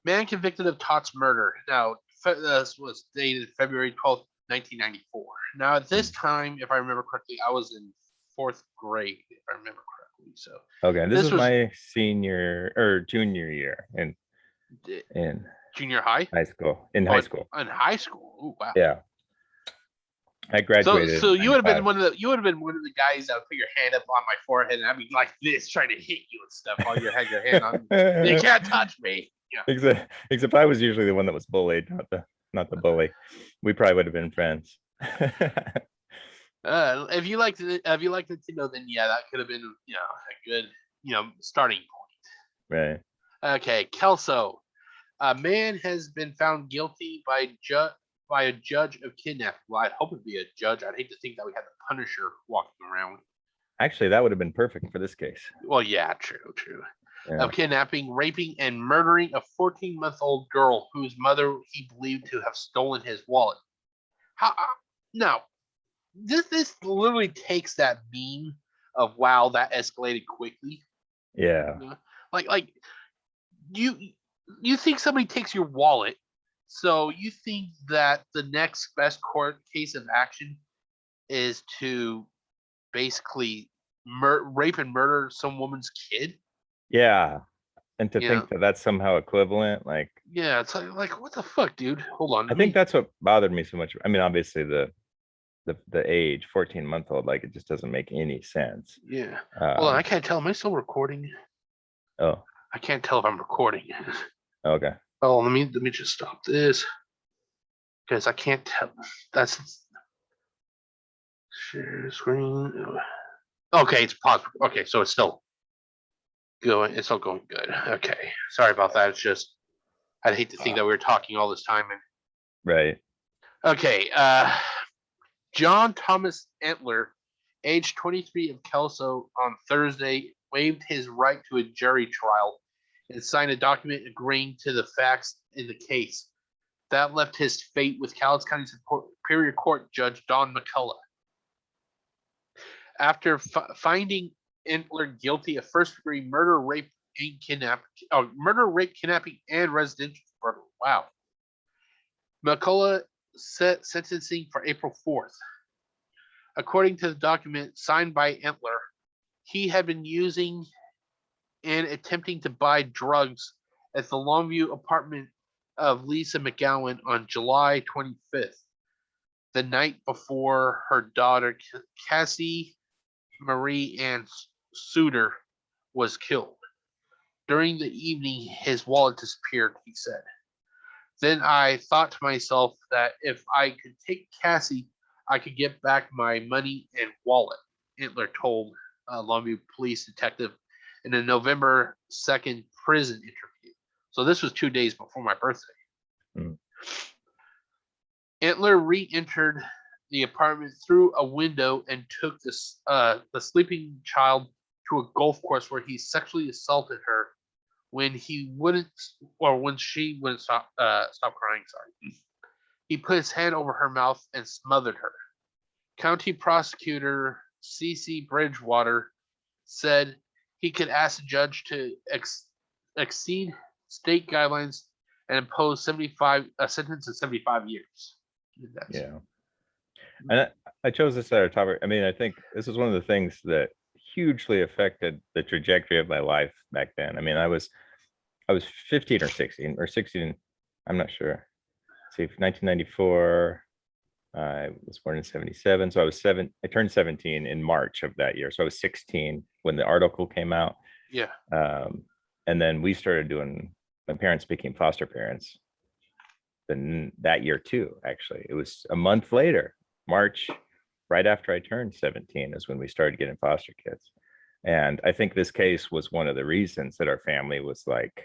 Man convicted of Tot's murder. Now, this was dated February 12th, 1994. Now, at this time, if I remember correctly, I was in 4th grade, if I remember correctly. So. Okay, this was my senior or junior year in junior high? High school. In high school. In high school. Oh, wow. Yeah. I graduated. So you would have been one of the guys that would put your hand up on my forehead and I'd be like this, trying to hit you and stuff while you had your hand on. You can't touch me. Yeah. Except I was usually the one that was bullied, not the bully. We probably would have been friends. If you like Nintendo, then yeah, that could have been a good starting point. Right. Okay, Kelso. A man has been found guilty by a judge of kidnapping. Well, I'd hope it'd be a judge. I'd hate to think that we had the Punisher walking around. Actually, that would have been perfect for this case. Well, yeah, true. Yeah. Of kidnapping, raping, and murdering a 14-month-old girl whose mother he believed to have stolen his wallet. How now? This literally takes that meme of wow, that escalated quickly. Yeah. You know? Like you think somebody takes your wallet, so you think that the next best court case of action is to basically rape and murder some woman's kid? Yeah. And to You know? think that that's somehow equivalent, like, Yeah, it's like what the fuck, dude? Hold on, I think that's what bothered me so much. I mean, obviously the age, 14-month-old, like it just doesn't make any sense. yeah. Hold on, I can't tell. Am I still recording? Oh, I can't tell if I'm recording. okay. Oh, let me just stop this because I can't tell. That's share screen. Okay, it's paused. Okay, so it's still going. It's still going good. Okay, sorry about that. It's just I'd hate to think that we were talking all this time. And Right. okay, John Thomas Entler, age 23 of Kelso, on Thursday waived his right to a jury trial and signed a document agreeing to the facts in the case. That left his fate with Cowles County Superior Court Judge Don McCullough. After finding Entler guilty of first-degree murder, rape, and kidnapping, and residential murder. Wow. McCullough set sentencing for April 4th. According to the document signed by Entler, he had been using and attempting to buy drugs at the Longview apartment of Lisa McGowan on July 25th, the night before her daughter Cassie Marie Ann Suter was killed. During the evening, his wallet disappeared, he said. Then I thought to myself that if I could take Cassie, I could get back my money and wallet, Entler told Longview police detective in a November 2nd prison interview. So this was 2 days before my birthday. Mm. Entler re-entered the apartment through a window and took the sleeping child to a golf course where he sexually assaulted her when she wouldn't stop crying. Sorry. He put his hand over her mouth and smothered her. County prosecutor C.C. Bridgewater said he could ask the judge to exceed state guidelines and impose a sentence of 75 years. Yeah. And I chose this as our topic. I mean, I think this was one of the things that hugely affected the trajectory of my life back then. I mean, I was 15 or 16 or 16. I'm not sure. See, 1994. I was born in 77. So I turned 17 in March of that year. So I was 16 when the article came out. Yeah. And then we started my parents became foster parents. Then that year too, actually. It was a month later, March, right after I turned 17 is when we started getting foster kids. And I think this case was one of the reasons that our family was like,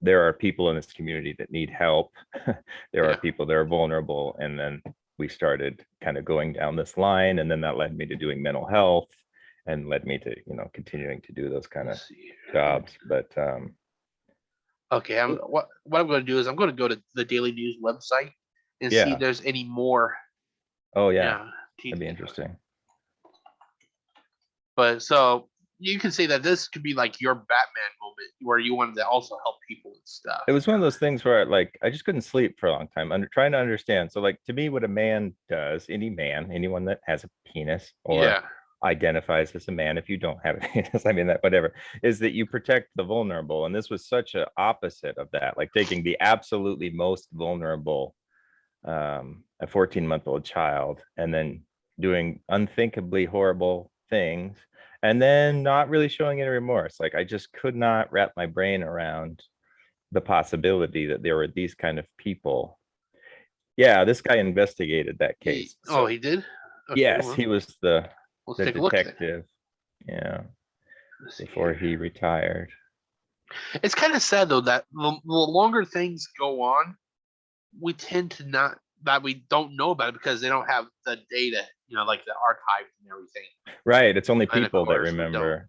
there are people in this community that need help. There are people that are vulnerable. And then we started kind of going down this line. And then that led me to doing mental health and led me to, continuing to do those kind of jobs. But okay, what I'm going to do is I'm going to go to the Daily News website and see if there's any more. Oh yeah, that'd be interesting. But so you can say that this could be like your Batman moment where you wanted to also help people and stuff. It was one of those things where I just couldn't sleep for a long time trying to understand. So like to me, what a man does, anyone that has a penis or identifies as a man, if you don't have a penis, I mean that whatever, is that you protect the vulnerable. And this was such an opposite of that, like taking the absolutely most vulnerable, a 14-month-old child, and then doing unthinkably horrible things and then not really showing any remorse. Like I just could not wrap my brain around the possibility that there were these kind of people. Yeah, this guy investigated that case. He did? Okay, yes, he was the detective. Yeah, before he retired. It's kind of sad though that the longer things go on, we tend to we don't know about it because they don't have the data, like the archives and everything. Right. It's only people that remember.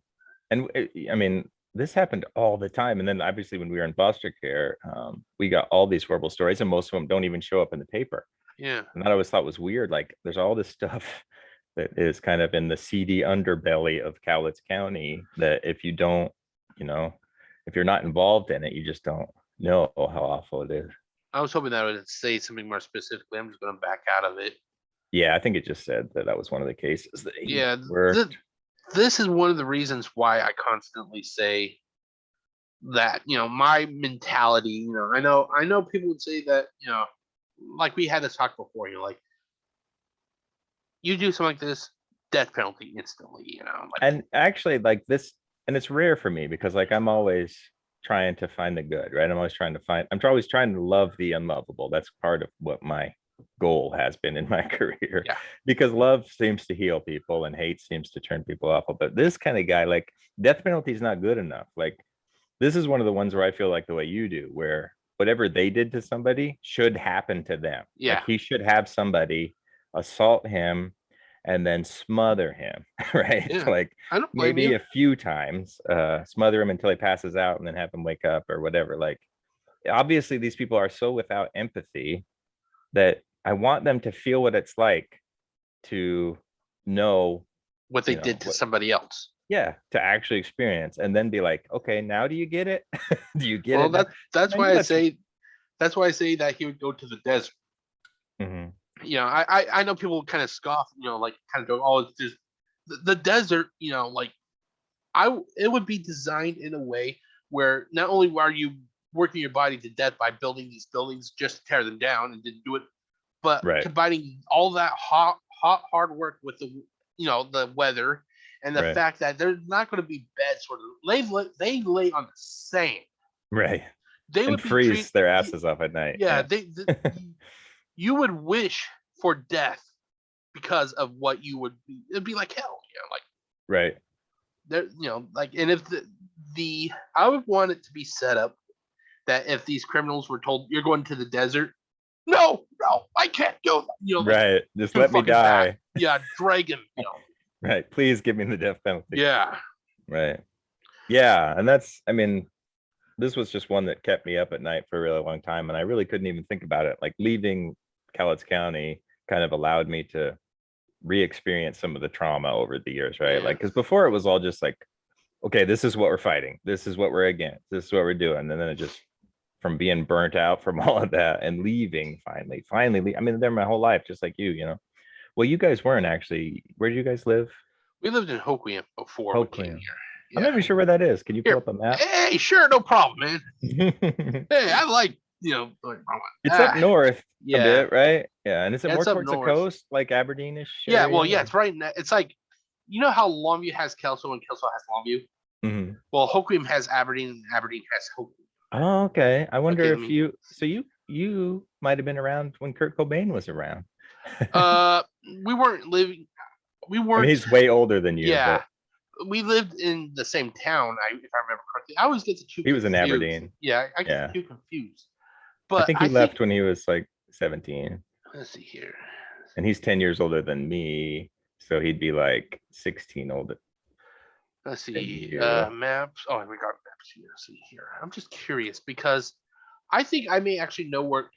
And I mean, this happened all the time. And then obviously when we were in foster care, we got all these horrible stories and most of them don't even show up in the paper. Yeah. And that I always thought was weird. Like there's all this stuff that is kind of in the seedy underbelly of Cowlitz County that if you don't, you know, if you're not involved in it, you just don't know how awful it is. I was hoping that it would say something more specifically. I'm just going to back out of it. Yeah, I think it just said that was one of the cases that he Yeah. worked. This is one of the reasons why I constantly say that, my mentality, I know people would say that, like we had this talk before, like you do something like this, death penalty instantly, like, And actually, like this, and it's rare for me because like I'm always trying to find the good, right? I'm always trying to love the unlovable. That's part of what my goal has been in my career. Yeah. Because love seems to heal people and hate seems to turn people awful. But this kind of guy, like death penalty is not good enough. Like this is one of the ones where I feel like the way you do, where whatever they did to somebody should happen to them. Yeah. Like he should have somebody assault him and then smother him, right? Yeah. Like I don't blame maybe you. a few times, smother him until he passes out and then have him wake up or whatever. Like obviously these people are so without empathy that I want them to feel what it's like to know What they did to somebody else. Yeah, to actually experience and then be like, okay, now do you get it? Do you get Well, it? that's why I say that he would go to the desert. Mm-hmm. I know people kind of scoff, like kind of go, oh, it's just the desert, like it would be designed in a way where not only are you working your body to death by building these buildings just to tear them down and didn't do it, but combining all that hard work with the weather and the fact that there's not going to be beds for them. They lay on the sand. Right. They would freeze their asses off at night. Yeah. You would wish for death because of what you would be. It'd be like hell, like right. There, like, and if I would want it to be set up that if these criminals were told you're going to the desert, no, I can't do that. Right. Just let me die. Back. Yeah, drag him. Right. Please give me the death penalty. Yeah. Right. Yeah, and this was just one that kept me up at night for a really long time, and I really couldn't even think about it. Like leaving Cowlitz County kind of allowed me to re-experience some of the trauma over the years, right? Like, because before it was all just like, okay, this is what we're fighting, this is what we're against, this is what we're doing, and then it just from being burnt out from all of that and leaving finally, I mean, there my whole life, just like you. Well, you guys weren't actually. Where do you guys live? We lived in Hoquiam before we came here. Yeah. I'm not even sure where that is. Can you pull up a map? Hey, sure, no problem, man. Hey, I like, it's up north a bit, right? Yeah, and is it more towards the coast, like Aberdeenish? Yeah, well, yeah, it's right. It's like, how Longview has Kelso and Kelso has Longview. Mm-hmm. Well, Hoquiam has Aberdeen, and Aberdeen has Hoquiam. Oh, okay. I wonder if you might have been around when Kurt Cobain was around. We weren't living. We weren't. I mean, he's way older than you. Yeah. We lived in the same town, if I remember correctly. I always get the two. He was in Aberdeen. Yeah, I get the two confused. But I think he left when he was like 17. Let's see here. And he's 10 years older than me, so he'd be like 16 older. Let's see. Maps. Oh, we got maps here. Let's see here. I'm just curious because I think I may actually know where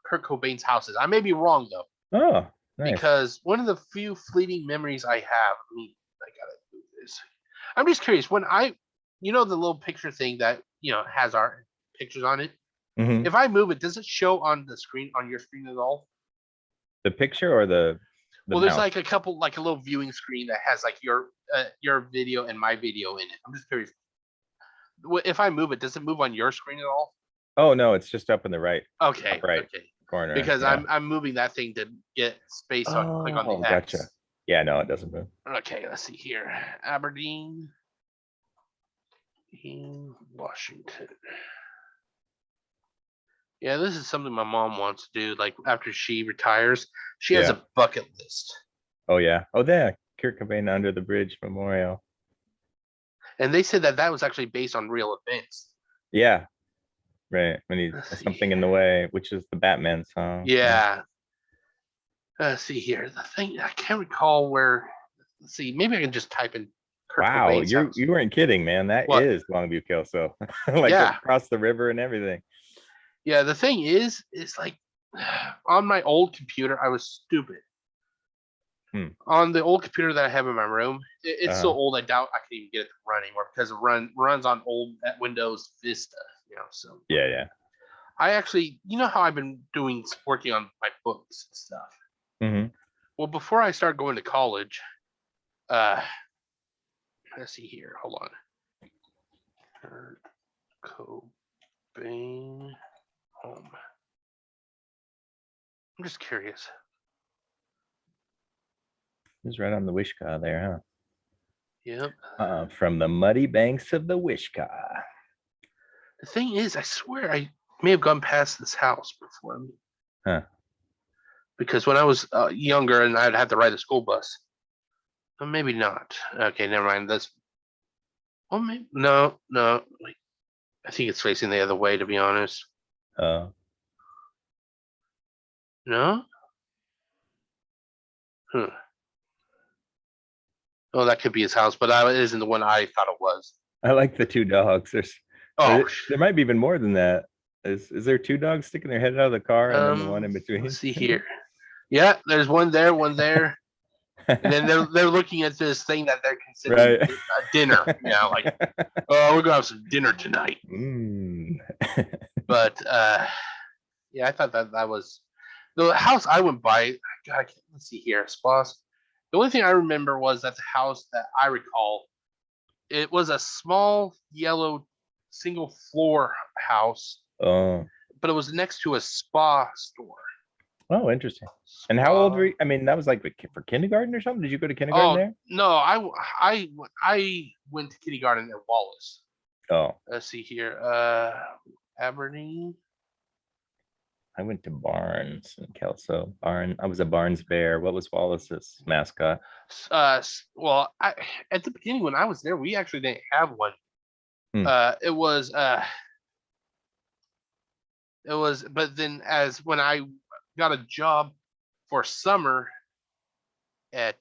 Kurt Cobain's house is. I may be wrong though. Oh, nice. Because one of the few fleeting memories I have. I gotta do this. I'm just curious when the little picture thing that has our pictures on it. Mm-hmm. If I move it, does it show on the screen, on your screen at all? The picture or the well, there's like a couple, like a little viewing screen that has like your video and my video in it. I'm just curious. If I move it, does it move on your screen at all? Oh no, it's just up in the right. Okay. Right corner. Because I'm moving that thing to get space on. Click on the X. Gotcha. Yeah, no, it doesn't move. Okay, let's see here. Aberdeen, Washington. Yeah, this is something my mom wants to do. Like after she retires, she has a bucket list. Oh yeah. Oh, there, Kurt Cobain Under the Bridge Memorial. And they said that was actually based on real events. Yeah. Right. When he something in the way, which is the Batman song. Yeah. Let's see here. The thing I can't recall where. Let's see. Maybe I can just type in. Kurt Cobain's house. You weren't kidding, man. That is Longview Kelso. Like across the river and everything. Yeah, the thing is like on my old computer, I was stupid. On the old computer that I have in my room, it's so old I doubt I can even get it to run anymore because it runs on old Windows Vista. So Yeah. I actually, how I've been working on my books and stuff. Well, before I started going to college, let's see here. Hold on. Kurt Cobain home. I'm just curious. It's right on the Wishkah there, Yep. From the muddy banks of the Wishkah. The thing is, I swear I may have gone past this house before. Because when I was younger and I'd have to ride the school bus. Well, maybe not. Okay, never mind. Well, maybe no. Wait. I think it's facing the other way, to be honest. No. Oh, that could be his house, but it isn't the one I thought it was. I like the two dogs. There might be even more than that. Is there two dogs sticking their head out of the car and then the one in between? Let's see here. Yeah, there's one there, and then they're looking at this thing that they're considering a dinner. Like, oh, we're gonna have some dinner tonight. But yeah, I thought that was the house I went by. God, let's see here, Spas. The only thing I remember was that the house that I recall, it was a small yellow single floor house. Oh. But it was next to a spa store. Oh, interesting. And how old were you? I mean, that was like for kindergarten or something? Did you go to kindergarten there? No, I went to kindergarten at Wallace. Oh. Let's see here. Aberdeen. I went to Barnes in Kelso. I was a Barnes Bear. What was Wallace's mascot? Well, at the beginning when I was there, we actually didn't have one. It was, but then when I got a job for summer at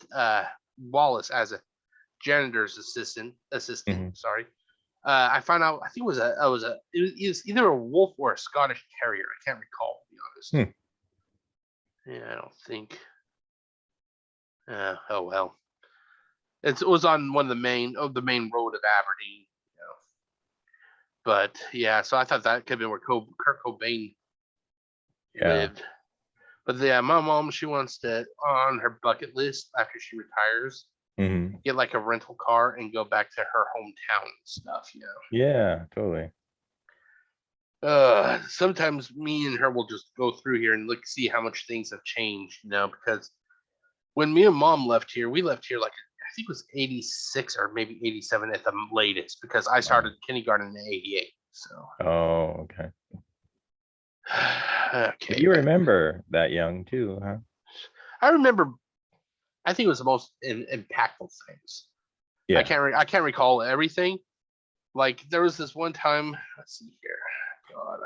Wallace as a janitor's assistant. Sorry. I found out. I think it was either a wolf or a Scottish Terrier. I can't recall, to be honest. Yeah, I don't think. Oh well. It was on one of the main road of Aberdeen. But yeah, so I thought that could have been where Kurt Cobain lived. But yeah, my mom, she wants to, on her bucket list after she retires, get like a rental car and go back to her hometown and stuff, Yeah, totally. Sometimes me and her will just go through here and see how much things have changed, because when me and mom left here, we left here like, I think it was 86 or maybe 87 at the latest, because I started kindergarten in 88. So. Oh, okay. Okay. But you remember that young too, huh? I remember. I think it was the most impactful things. Yeah. I can't recall everything. Like there was this one time. Let's see here. God,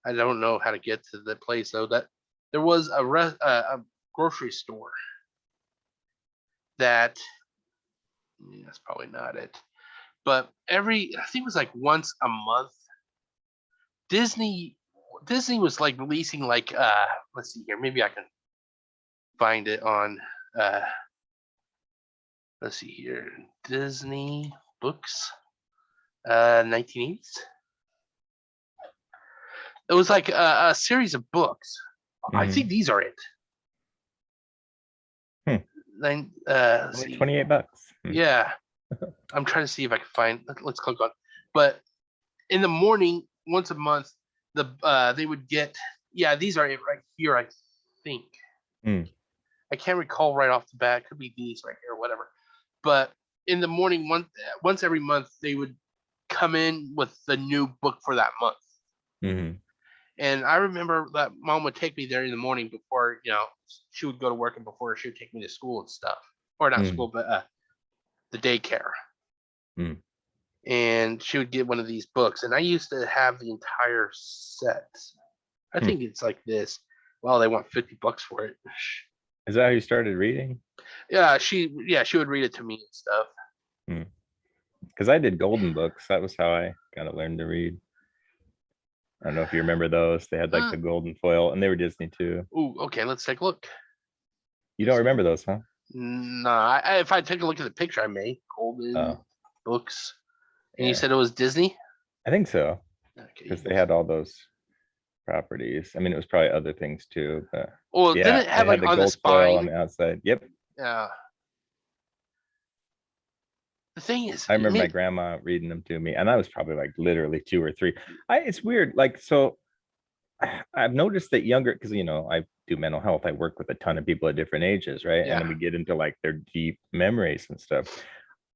I don't know how to get to the place though. That there was a grocery store. That's probably not it. But I think it was like once a month. Disney was like releasing like let's see here, maybe I can find it on let's see here, Disney books 1980s. It was like a series of books. I think these are it. Then only $28. Yeah. I'm trying to see if I can find. Let's click on. But in the morning, once a month, they would get. Yeah, these are it right here. I think. I can't recall right off the bat. Could be these right here or whatever. But in the morning, once every month, they would come in with the new book for that month. And I remember that mom would take me there in the morning before she would go to work and before she would take me to school and stuff, or not school, but the daycare. And she would get one of these books, and I used to have the entire set. I think it's like this. Well, they want $50 for it. Is that how you started reading? Yeah, she would read it to me and stuff. Because I did golden books. That was how I kind of learned to read. I don't know if you remember those. They had like the golden foil, and they were Disney too. Ooh, okay, let's take a look. You don't remember those, huh? No, if I take a look at the picture, I may. Golden books. And Yeah. you said it was Disney? I think so. Okay. Because they had all those properties. I mean, it was probably other things too, but Well, yeah, didn't it have they like had the on the gold foil on spine? the outside. Yep. Yeah. The thing is, I remember my grandma reading them to me, and I was probably like literally 2 or 3. It's weird. Like, so I've noticed that younger, because I do mental health. I work with a ton of people at different ages, right? Yeah. And then we get into like their deep memories and stuff.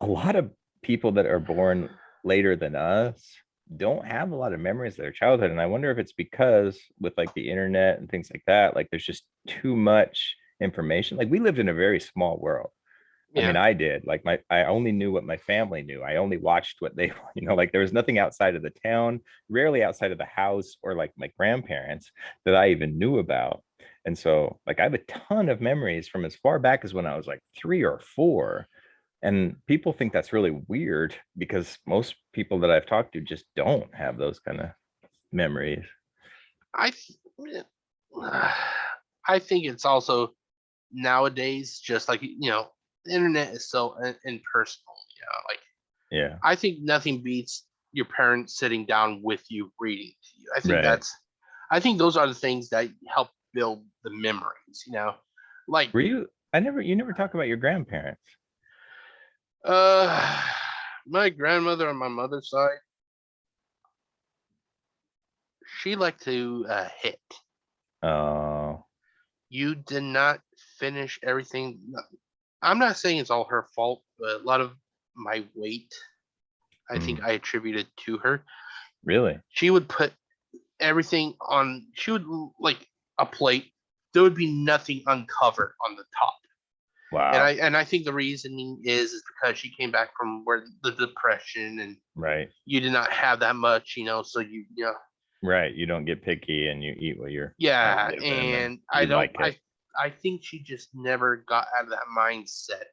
A lot of people that are born later than us don't have a lot of memories of their childhood. And I wonder if it's because with like the internet and things like that, like there's just too much information. Like we lived in a very small world. I mean, I did. Like I only knew what my family knew. I only watched what they, like there was nothing outside of the town, rarely outside of the house or like my grandparents that I even knew about. And so like I have a ton of memories from as far back as when I was like 3 or 4. And people think that's really weird because most people that I've talked to just don't have those kind of memories. I think it's also nowadays just like the internet is so impersonal. Like Yeah. I think nothing beats your parents sitting down with you reading to you. Right. I think those are the things that help build the memories. Like you never talk about your grandparents. My grandmother on my mother's side, she liked to hit. Oh. You did not finish everything. I'm not saying it's all her fault, but a lot of my weight, I think I attributed to her. Really? She would put everything on. She would like a plate. There would be nothing uncovered on the top. Wow. And I think the reasoning is because she came back from where the depression and right. You did not have that much, so you right. You don't get picky and you eat what you're and I think she just never got out of that mindset.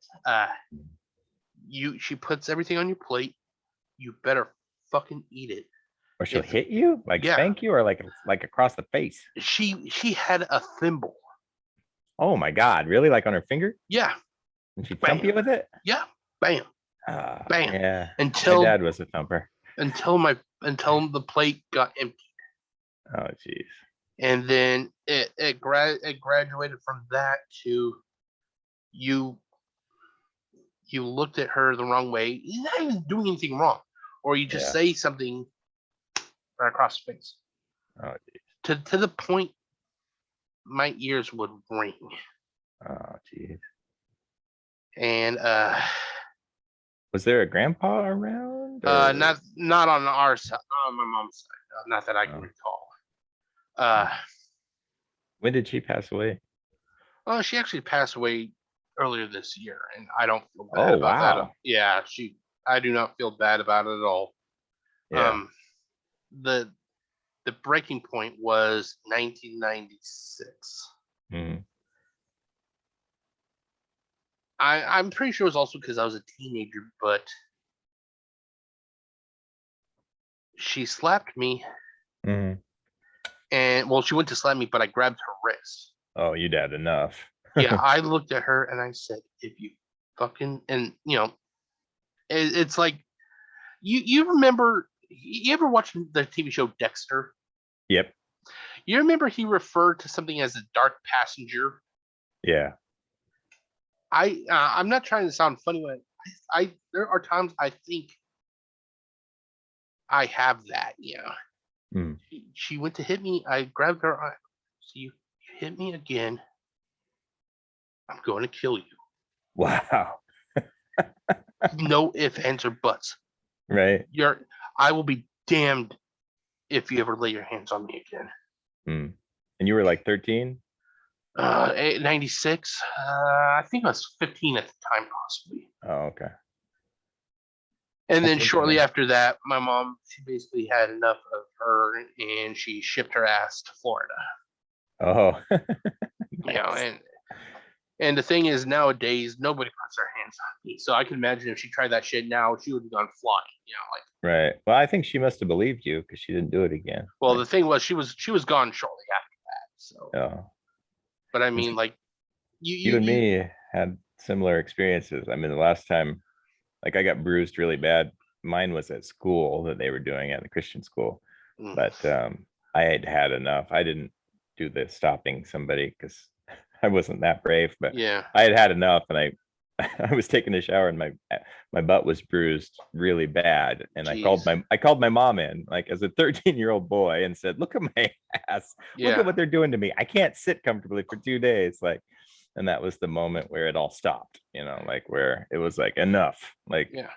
She puts everything on your plate. You better fucking eat it. Or she'll hit you, like spank you, or like across the face. She had a thimble. Oh my god, really? Like on her finger? Yeah. And she'd thump you with it? Yeah. Bam. Bam. Yeah. Until my dad was a thumper. Until the plate got empty. Oh jeez. And then it graduated from that to you looked at her the wrong way. You're not even doing anything wrong. Or you just say something right across the face. Oh geez. To the point my ears would ring. Oh jeez. And was there a grandpa around? Not on our side, not on my mom's side. Not that I can recall. When did she pass away? Well, she actually passed away earlier this year, and I don't feel bad about that. Yeah, I do not feel bad about it at all. Yeah. The breaking point was 1996. I'm pretty sure it was also because I was a teenager, but she slapped me. And well, she went to slap me, but I grabbed her wrist. Oh, you'd had enough. Yeah, I looked at her and I said, if you fucking, and it's like, you remember, you ever watched the TV show Dexter? Yep. You remember he referred to something as a dark passenger? Yeah. I'm not trying to sound funny, but there are times I think I have that, She went to hit me. I grabbed her eye. So you hit me again. I'm going to kill you. Wow. No ifs, ands, or buts. Right. I will be damned if you ever lay your hands on me again. And you were like 13? 96. I think I was 15 at the time, possibly. Oh, okay. And then shortly after that, my mom, she basically had enough of her and she shipped her ass to Florida. Oh. And And the thing is, nowadays nobody puts their hands on me. So I can imagine if she tried that shit now, she would have gone flying. Like. Right. Well, I think she must have believed you because she didn't do it again. Well, the thing was, she was gone shortly after that. So. Oh. But I mean, like, you and me had similar experiences. I mean, the last time, like, I got bruised really bad. Mine was at school that they were doing at the Christian school, but I had enough. I didn't do the stopping somebody because I wasn't that brave, but yeah, I had enough, and I was taking a shower and my butt was bruised really bad, and Jeez. I called my mom in, like, as a 13-year-old boy, and said, "Look at my ass. Yeah. Look at what they're doing to me. I can't sit comfortably for 2 days." Like, and that was the moment where it all stopped, like where it was like enough. Like, yeah.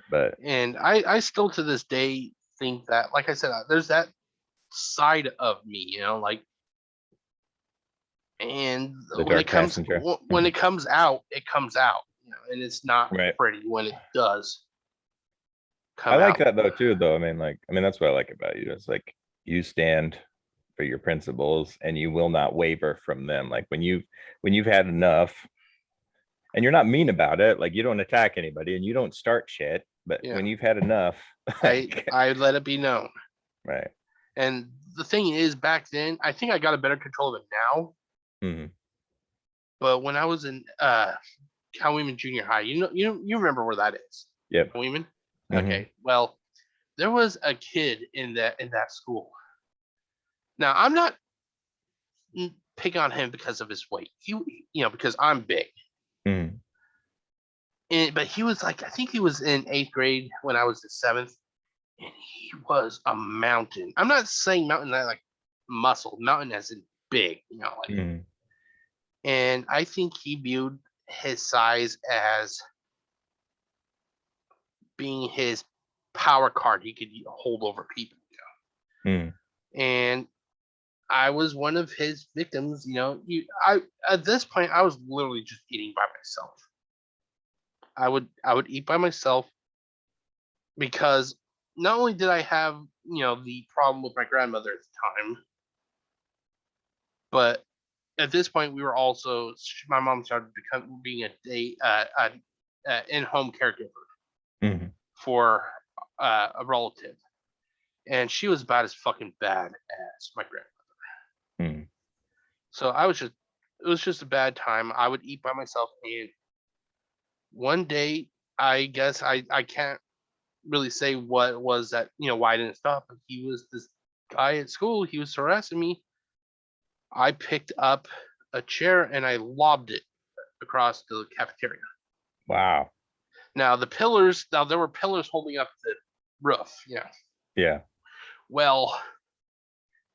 But and I still to this day think that, like I said, there's that side of me, like, and when it comes out, it comes out, and it's not pretty when it does come out. I like that though too, though. I mean, that's what I like about you. It's like you stand for your principles and you will not waver from them. Like when you've had enough, and you're not mean about it, like you don't attack anybody and you don't start shit, but when you've had enough, I let it be known. Right. And the thing is, back then, I think I got a better control of it now. Mm-hmm. But when I was in Calweeman Junior High, you remember where that is? Yep. Calweeman? Mm-hmm. Okay. Well, there was a kid in that school. Now, I'm not picking on him because of his weight. Because I'm big. Mm-hmm. But he was like, I think he was in 8th grade when I was in 7th, and he was a mountain. I'm not saying mountain that like muscle, mountain as in big, like. Mm-hmm. And I think he viewed his size as being his power card he could hold over people. And I was one of his victims. At this point I was literally just eating by myself. I would eat by myself because not only did I have the problem with my grandmother at the time, but at this point we were also, my mom started being a in-home caregiver for a relative, and she was about as fucking bad as my grandmother. So it was just a bad time. I would eat by myself, and one day, I guess I can't really say what was that, why I didn't stop, but he was this guy at school, he was harassing me. I picked up a chair and I lobbed it across the cafeteria. Wow. Now there were pillars holding up the roof. Yeah. Well,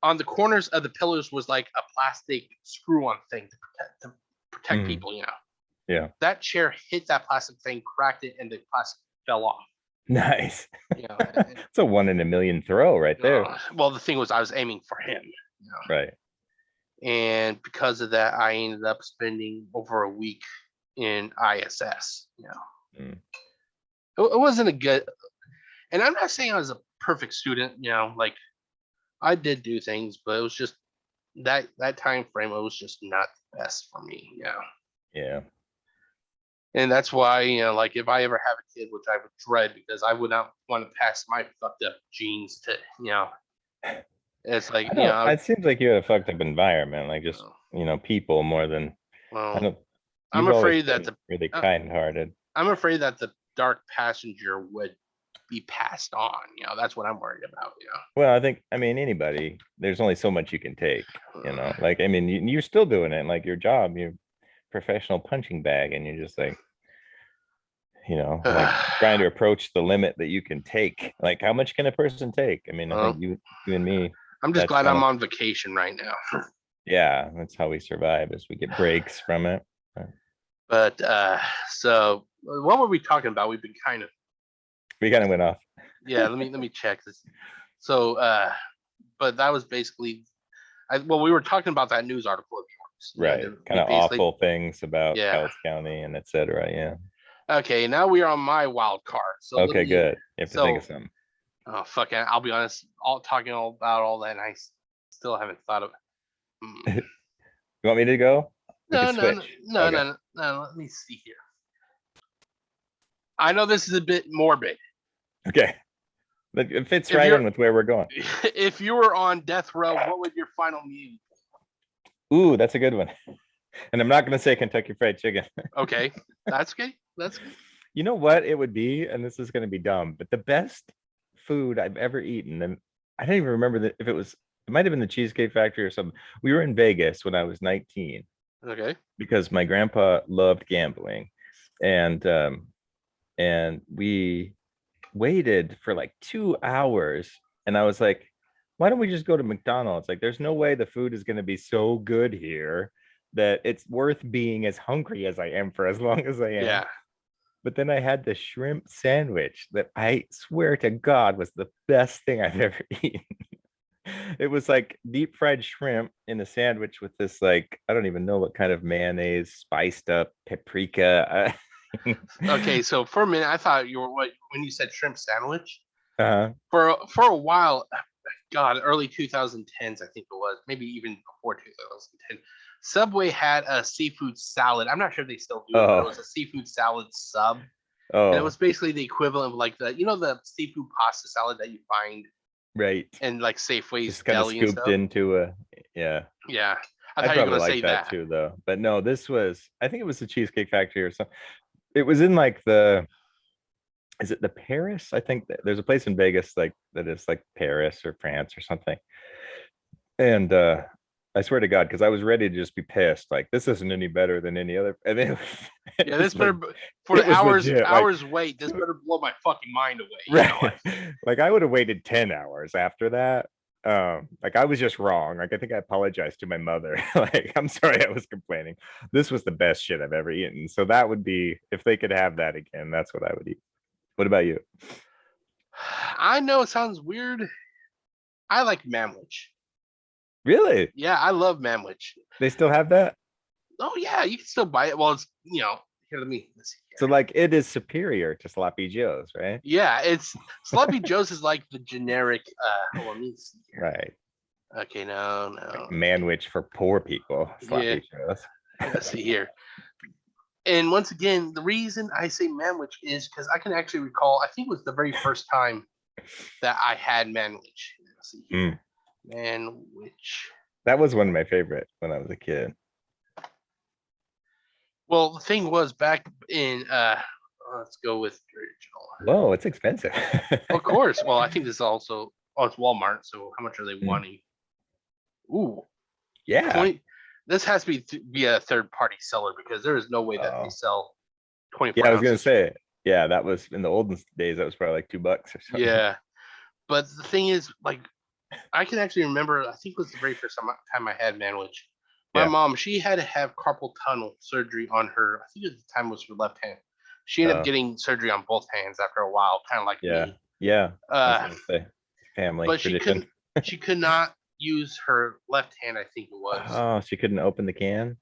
on the corners of the pillars was like a plastic screw-on thing to protect people. Yeah. That chair hit that plastic thing, cracked it, and the plastic fell off. Nice. It's a 1 in a million throw right there. Well, the thing was, I was aiming for him. Right. And because of that, I ended up spending over a week in ISS. It wasn't a good, and I'm not saying I was a perfect student. Like I did do things, but it was just that time frame. It was just not the best for me. Yeah. And that's why, like if I ever have a kid, which I would dread because I would not want to pass my fucked up genes to, it's like, it seems like you had a fucked up environment, like just, people more than, I'm afraid that really kind-hearted. I'm afraid that the dark passenger would be passed on. That's what I'm worried about. Well, I mean, anybody, there's only so much you can take, like, I mean, you're still doing it, like your job, you're professional punching bag, and you're just like, like trying to approach the limit that you can take. Like, how much can a person take? I mean, I think you and me, I'm just glad I'm on vacation right now. Yeah, that's how we survive, is we get breaks from it. But so what were we talking about? We kind of went off. Yeah, let me check this. So but that was basically, we were talking about that news article of yours. Right. Kind of awful things about Cowles County and etc. Yeah. Okay, now we are on my wild card. So okay, good. You have to think of something. Oh fuck it. I'll be honest, talking about all that, and I still haven't thought of You want me to go? We No, could no, no, switch. no, Okay. no, no, no. Let me see here. I know this is a bit morbid. Okay. But it fits If right you're in with where we're going. if you were on death row, what would your final meal be? Ooh, that's a good one. And I'm not going to say Kentucky Fried Chicken. Okay, that's okay. That's good. You know what it would be? And this is going to be dumb, but the best food I've ever eaten, and I don't even remember if it might have been the Cheesecake Factory or something. We were in Vegas when I was 19 Okay. because my grandpa loved gambling. And we waited for like 2 hours, and I was like, why don't we just go to McDonald's? Like, there's no way the food is going to be so good here that it's worth being as hungry as I am for as long as I am. Yeah. But then I had the shrimp sandwich that I swear to God was the best thing I've ever eaten. It was like deep fried shrimp in a sandwich with this, like, I don't even know what kind of mayonnaise, spiced up paprika. Okay, so for a minute, I thought you were when you said shrimp sandwich. Uh-huh. For a while, God, early 2010s, I think it was, maybe even before 2010. Subway had a seafood salad. I'm not sure if they still do it, but it was a seafood salad sub. And it was basically the equivalent of like the seafood pasta salad that you find right. in like Safeway's Just kind of deli and scooped stuff. into a, yeah. Yeah. I I'd thought you were probably gonna like say that that. too, though. But no, I think it was the Cheesecake Factory or something. It was in like is it the Paris? I think there's a place in Vegas like that is like Paris or France or something. And I swear to God, because I was ready to just be pissed. Like, this isn't any better than any other. And then Yeah, this better for the hours wait. This better blow my fucking mind away. Right. Like I would have waited 10 hours after that. Like I was just wrong. Like I think I apologized to my mother. Like, I'm sorry I was complaining. This was the best shit I've ever eaten. So that would be, if they could have that again, that's what I would eat. What about you? I know it sounds weird. I like manwich. Really? Yeah, I love manwich. They still have that? Oh yeah, you can still buy it. Well, it's here. Let's see here. So like it is superior to Sloppy Joe's, right? Yeah, it's Sloppy Joe's is like the generic. Let me see here. Right. Okay, no. Like manwich for poor people. Sloppy Joe's. Let's see here. And once again, the reason I say manwich is because I can actually recall. I think it was the very first time that I had manwich. Let's see here. Manwich. That was one of my favorite when I was a kid. Well, the thing was back in let's go with original. Whoa, it's expensive. Of course. Well, I think this is also it's Walmart, so how much are they wanting? Ooh. Yeah. This has to be a third party seller because there is no way that they sell 24 Yeah, I was ounces. gonna say, yeah, that was in the olden days, that was probably like $2 or something. Yeah. But the thing is, like, I can actually remember, I think it was the very first time I had manwich. My mom, she had to have carpal tunnel surgery on her. I think at the time it was her left hand. She ended up getting surgery on both hands after a while, kind of like me. Yeah. I was gonna say, family but tradition. she could not use her left hand, I think it was. Oh, she couldn't open the can?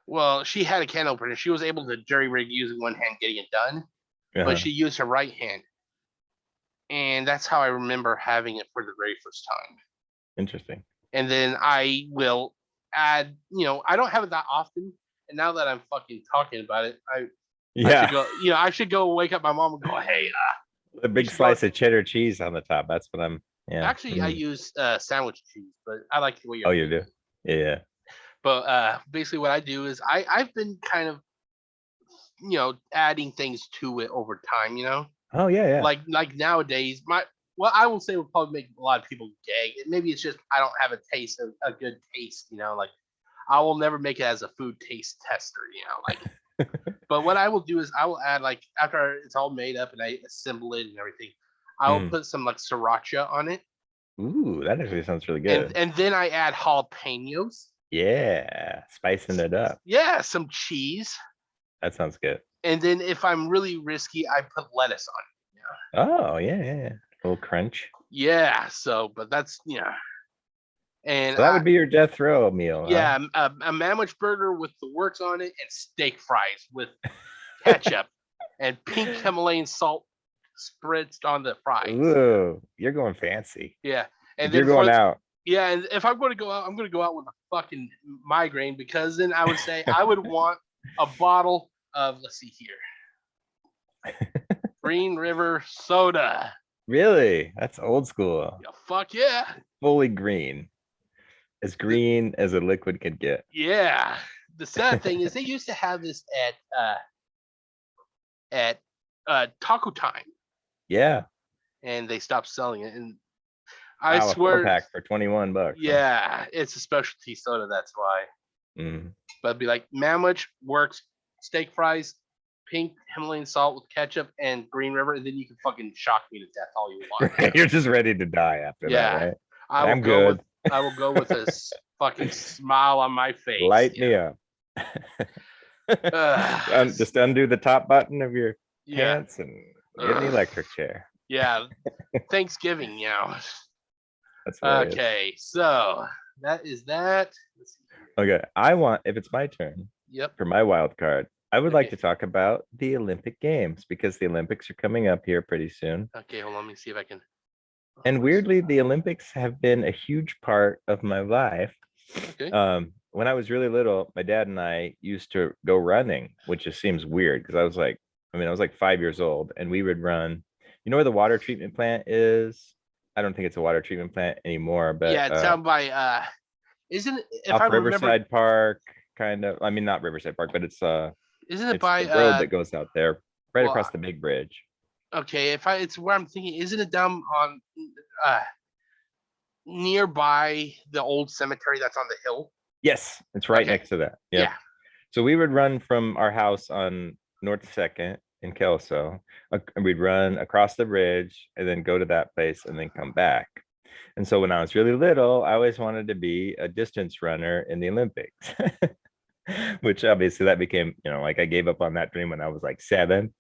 Well, she had a can opener. She was able to jury rig using one hand getting it done, but she used her right hand. And that's how I remember having it for the very first time. Interesting. And then I will add, I don't have it that often. And now that I'm fucking talking about it, I should go wake up my mom and go, hey, a big slice of cheddar cheese on the top. That's what I'm. Yeah. Actually, I use sandwich cheese, but I like the way you're. Oh, you do? Yeah. But basically, what I do is I've been kind of, adding things to it over time. Oh yeah. Like nowadays, I will say will probably make a lot of people gag. Maybe it's just I don't have a good taste. Like I will never make it as a food taste tester. Like. But what I will do is I will add, like, after it's all made up and I assemble it and everything, I will put some like sriracha on it. Ooh, that actually sounds really good. And then I add jalapenos. Yeah, spicing it up. Yeah, some cheese. That sounds good. And then if I'm really risky, I put lettuce on it. Oh yeah. A little crunch. Yeah. So, but that's And so that would be your death row meal. Yeah, huh? A manwich burger with the works on it and steak fries with ketchup and pink Himalayan salt spritzed on the fries. Ooh, you're going fancy. Yeah, and you're going out. Yeah, and if I'm going to go out, I'm going to go out with a fucking migraine, because then I would say I would want a bottle of, let's see here, Green River soda. Really? That's old school. Yeah, fuck yeah. Fully green. As green as a liquid could get. Yeah. The sad thing is they used to have this at Taco Time, Yeah. and they stopped selling it. And I Wow, a swear, 4-pack for 21 bucks. yeah, it's a specialty soda. That's why. Mm. But it'd be like Manwich works, steak fries, pink Himalayan salt with ketchup, and Green River, and then you can fucking shock me to death all you want. You're just ready to die after that, right? I'm good. I will go with a fucking smile on my face. Light me up. Just undo the top button of your pants and get in the electric chair. Yeah. Thanksgiving, That's hilarious. Okay, so that is that. Let's see. Okay, I want, if it's my turn, Yep. for my wild card, I would like to talk about the Olympic Games, because the Olympics are coming up here pretty soon. Okay, hold on, let me see if I can. And weirdly, the Olympics have been a huge part of my life. Okay. When I was really little, my dad and I used to go running, which just seems weird because I was like 5 years old, and we would run. You know where the water treatment plant is? I don't think it's a water treatment plant anymore, but yeah, it's down by isn't it, if off I Riverside remember, Park, kind of. I mean, not Riverside Park, but it's isn't it it's by the road that goes out there, right across the big bridge. Okay, it's where I'm thinking, isn't it down on nearby the old cemetery that's on the hill? Yes, it's right next to that. Yep. Yeah. So we would run from our house on North 2nd in Kelso, and we'd run across the bridge and then go to that place and then come back. And so when I was really little, I always wanted to be a distance runner in the Olympics, which obviously that became, like I gave up on that dream when I was like 7.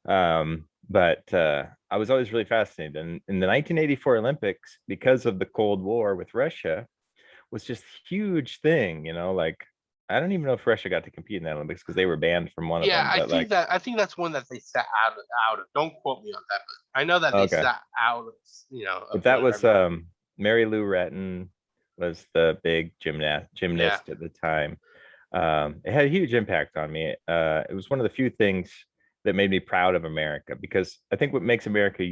But I was always really fascinated. And in the 1984 Olympics, because of the Cold War with Russia, was just huge thing, like I don't even know if Russia got to compete in the Olympics because they were banned from one of them. Yeah, I think that's one that they sat out of. Don't quote me on that, but I know that they sat out of, But that was Mary Lou Retton was the big gymnast at the time. It had a huge impact on me. It was one of the few things that made me proud of America, because I think what makes America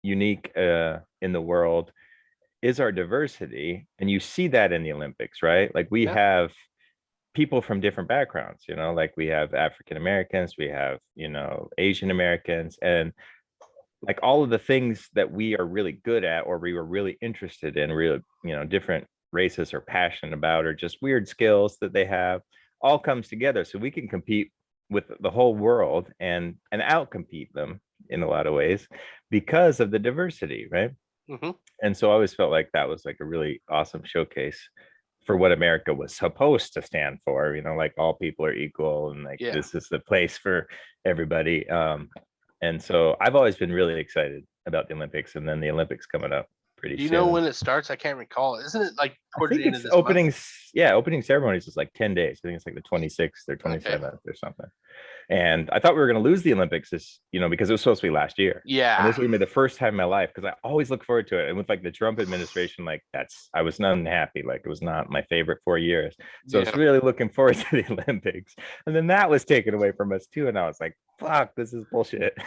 unique in the world is our diversity. And you see that in the Olympics, right? Like we have people from different backgrounds, like we have African Americans, we have, Asian Americans, and like all of the things that we are really good at, or we were really interested in, really, different races are passionate about, or just weird skills that they have, all comes together. So we can compete with the whole world and outcompete them in a lot of ways because of the diversity, right? Mm-hmm. And so I always felt like that was like a really awesome showcase for what America was supposed to stand for, like all people are equal, and like this is the place for everybody. And so I've always been really excited about the Olympics, and then the Olympics coming up pretty soon. Do you know when it starts? I can't recall. Isn't it like towards the end of this opening month? Yeah, opening ceremonies is like 10 days. I think it's like the 26th or 27th or something. And I thought we were going to lose the Olympics because it was supposed to be last year. Yeah. And this was the first time in my life, because I always look forward to it. And with like the Trump administration, like I was not unhappy. Like it was not my favorite 4 years. So I was really looking forward to the Olympics. And then that was taken away from us too. And I was like, fuck, this is bullshit.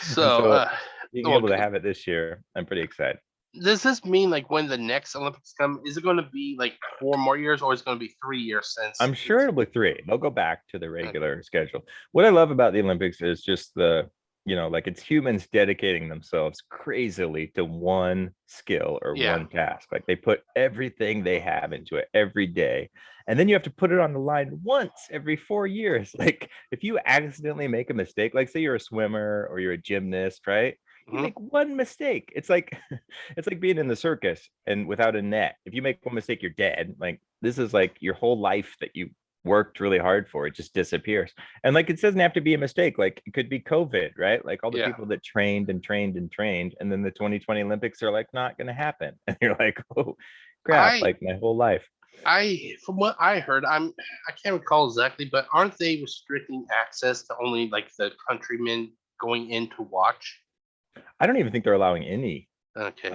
So being able to have it this year, I'm pretty excited. Does this mean like when the next Olympics come, is it going to be like 4 more years, or is it going to be 3 years since? I'm sure it'll be 3. They'll go back to the regular schedule. What I love about the Olympics is just the, like it's humans dedicating themselves crazily to one skill or one task. Like they put everything they have into it every day. And then you have to put it on the line once every 4 years. Like if you accidentally make a mistake, like say you're a swimmer or you're a gymnast, right? You make one mistake. It's like being in the circus and without a net. If you make one mistake, you're dead. Like this is like your whole life that you worked really hard for. It just disappears. And like it doesn't have to be a mistake. Like it could be COVID, right? Like all the people that trained, and then the 2020 Olympics are like not going to happen. And you're like, oh crap! Like my whole life. From what I heard, I can't recall exactly, but aren't they restricting access to only like the countrymen going in to watch? I don't even think they're allowing any. Okay.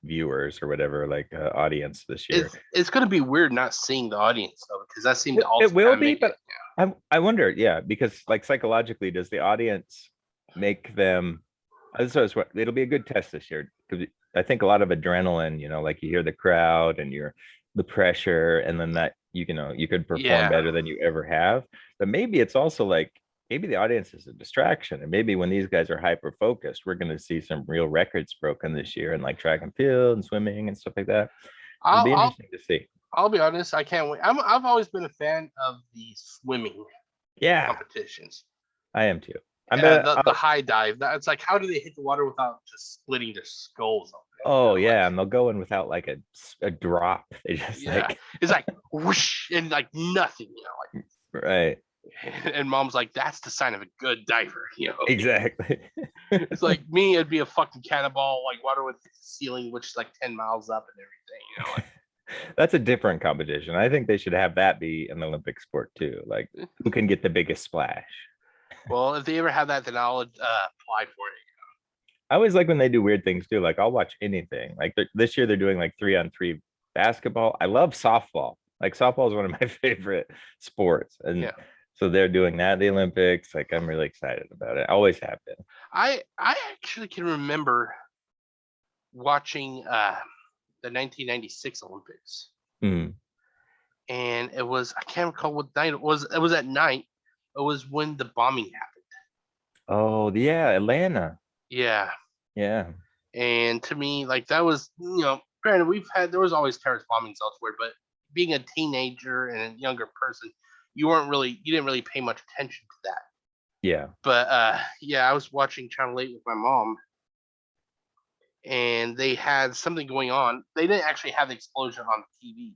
viewers or whatever, like audience this year. It's gonna be weird not seeing the audience though, because that seemed to It also will kind of be, make but it. I wonder, yeah, because like psychologically, does the audience make them? So it'll be a good test this year because I think a lot of adrenaline, like you hear the crowd and the pressure, and then that you could perform Yeah. better than you ever have. But maybe it's also like maybe the audience is a distraction, and maybe when these guys are hyper focused, we're going to see some real records broken this year in like track and field and swimming and stuff like that. It'll be interesting to see. I'll be honest, I can't wait. I've always been a fan of the swimming competitions. I am too. The high dive. It's like, how do they hit the water without just splitting their skulls open? Oh yeah, and they'll go in without like a drop. They just like it's like whoosh and like nothing, like right. And mom's like, that's the sign of a good diver, Exactly. It's like me, it'd be a fucking cannonball, like water with the ceiling, which is like 10 miles up and everything, like that's a different competition. I think they should have that be an Olympic sport too. Like who can get the biggest splash? Well, if they ever have that, then I'll apply for it. I always like when they do weird things too. Like I'll watch anything. Like this year they're doing like 3-on-3 basketball. I love softball. Like softball is one of my favorite sports, and so they're doing that at the Olympics. Like I'm really excited about it. I always have been. I actually can remember watching the 1996 Olympics, and it was, I can't recall what night it was. It was at night. It was when the bombing happened. Oh yeah, Atlanta. Yeah. And to me, like that was, granted, there was always terrorist bombings elsewhere, but being a teenager and a younger person, you didn't really pay much attention to that. Yeah. But I was watching Channel 8 with my mom, and they had something going on. They didn't actually have the explosion on TV,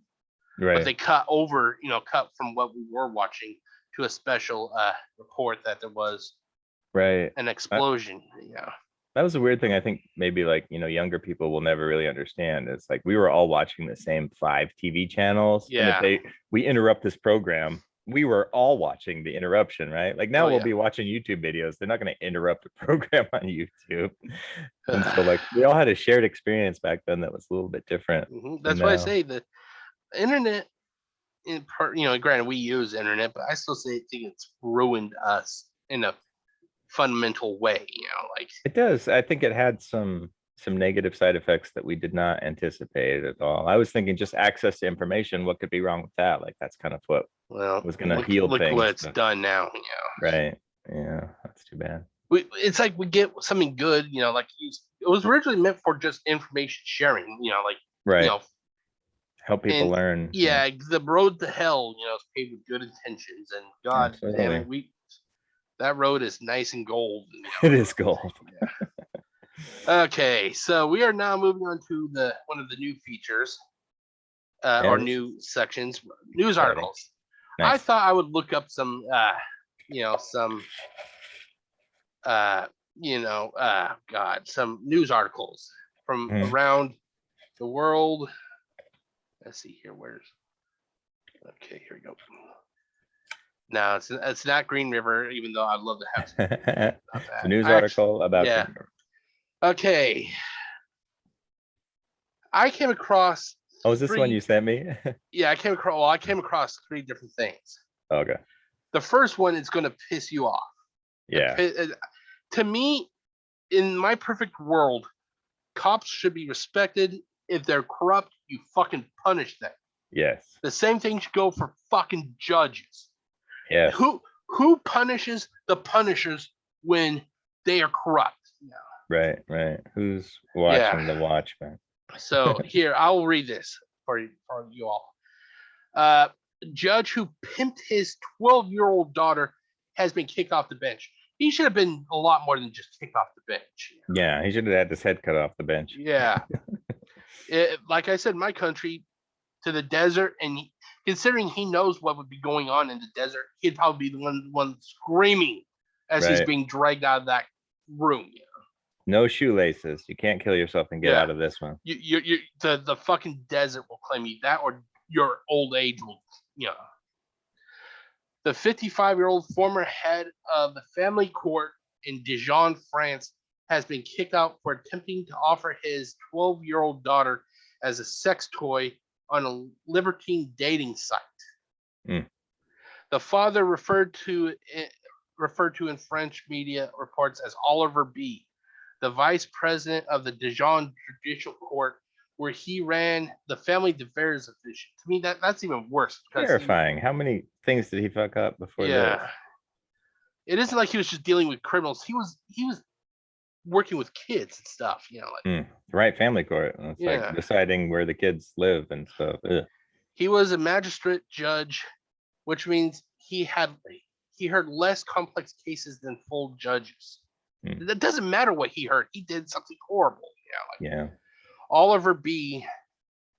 right? But they cut from what we were watching to a special report that there was an explosion. That was a weird thing. I think maybe like, younger people will never really understand. It's like we were all watching the same 5 TV channels. Yeah. And if we interrupt this program, we were all watching the interruption, right? Like now we'll be watching YouTube videos. They're not going to interrupt a program on YouTube. And so like we all had a shared experience back then that was a little bit different. That's why I say the internet, in part, granted we use internet, but I still think it's ruined us in a fundamental way, like it does. I think it had some negative side effects that we did not anticipate at all. I was thinking just access to information, what could be wrong with that? Like that's kind of what was going to heal things. Look what it's done now. Right. Yeah, that's too bad. It's like we get something good, like it was originally meant for just information sharing, like help people learn. Yeah, the road to hell, is paved with good intentions, and God damn it, that road is nice and gold. It is gold. Okay, so we are now moving on to one of the new features, or new sections, news articles. Nice. I thought I would look up some, some news articles from around the world. Let's see here. Okay, here we go. No, it's not Green River, even though I'd love to have some a news article about Green River. Okay. I came across. Oh, is this one you sent me? Yeah, I came across 3 different things. Okay. The first one is going to piss you off. Yeah. To me, in my perfect world, cops should be respected. If they're corrupt, you fucking punish them. Yes. The same thing should go for fucking judges. Yeah. Who punishes the punishers when they are corrupt? Right. Who's watching the watchman? So here, I will read this for you all. Judge who pimped his 12-year-old daughter has been kicked off the bench. He should have been a lot more than just kicked off the bench. Yeah, he should have had his head cut off the bench. Yeah. Like I said, my country, to the desert, and considering he knows what would be going on in the desert, he'd probably be the one screaming as he's being dragged out of that room. No shoelaces. You can't kill yourself and get out of this one. The fucking desert will claim you, that, or your old age will, The 55-year-old former head of the family court in Dijon, France, has been kicked out for attempting to offer his 12-year-old daughter as a sex toy on a libertine dating site. Mm. The father referred to in French media reports as Oliver B., the vice president of the Dijon Judicial Court, where he ran the family affairs division. To me, that's even worse. Terrifying. How many things did he fuck up before this? It isn't like he was just dealing with criminals. He was working with kids and stuff. Right, family court. It's like deciding where the kids live and stuff. Ugh. He was a magistrate judge, which means he heard less complex cases than full judges. It doesn't matter what he heard. He did something horrible. Oliver B.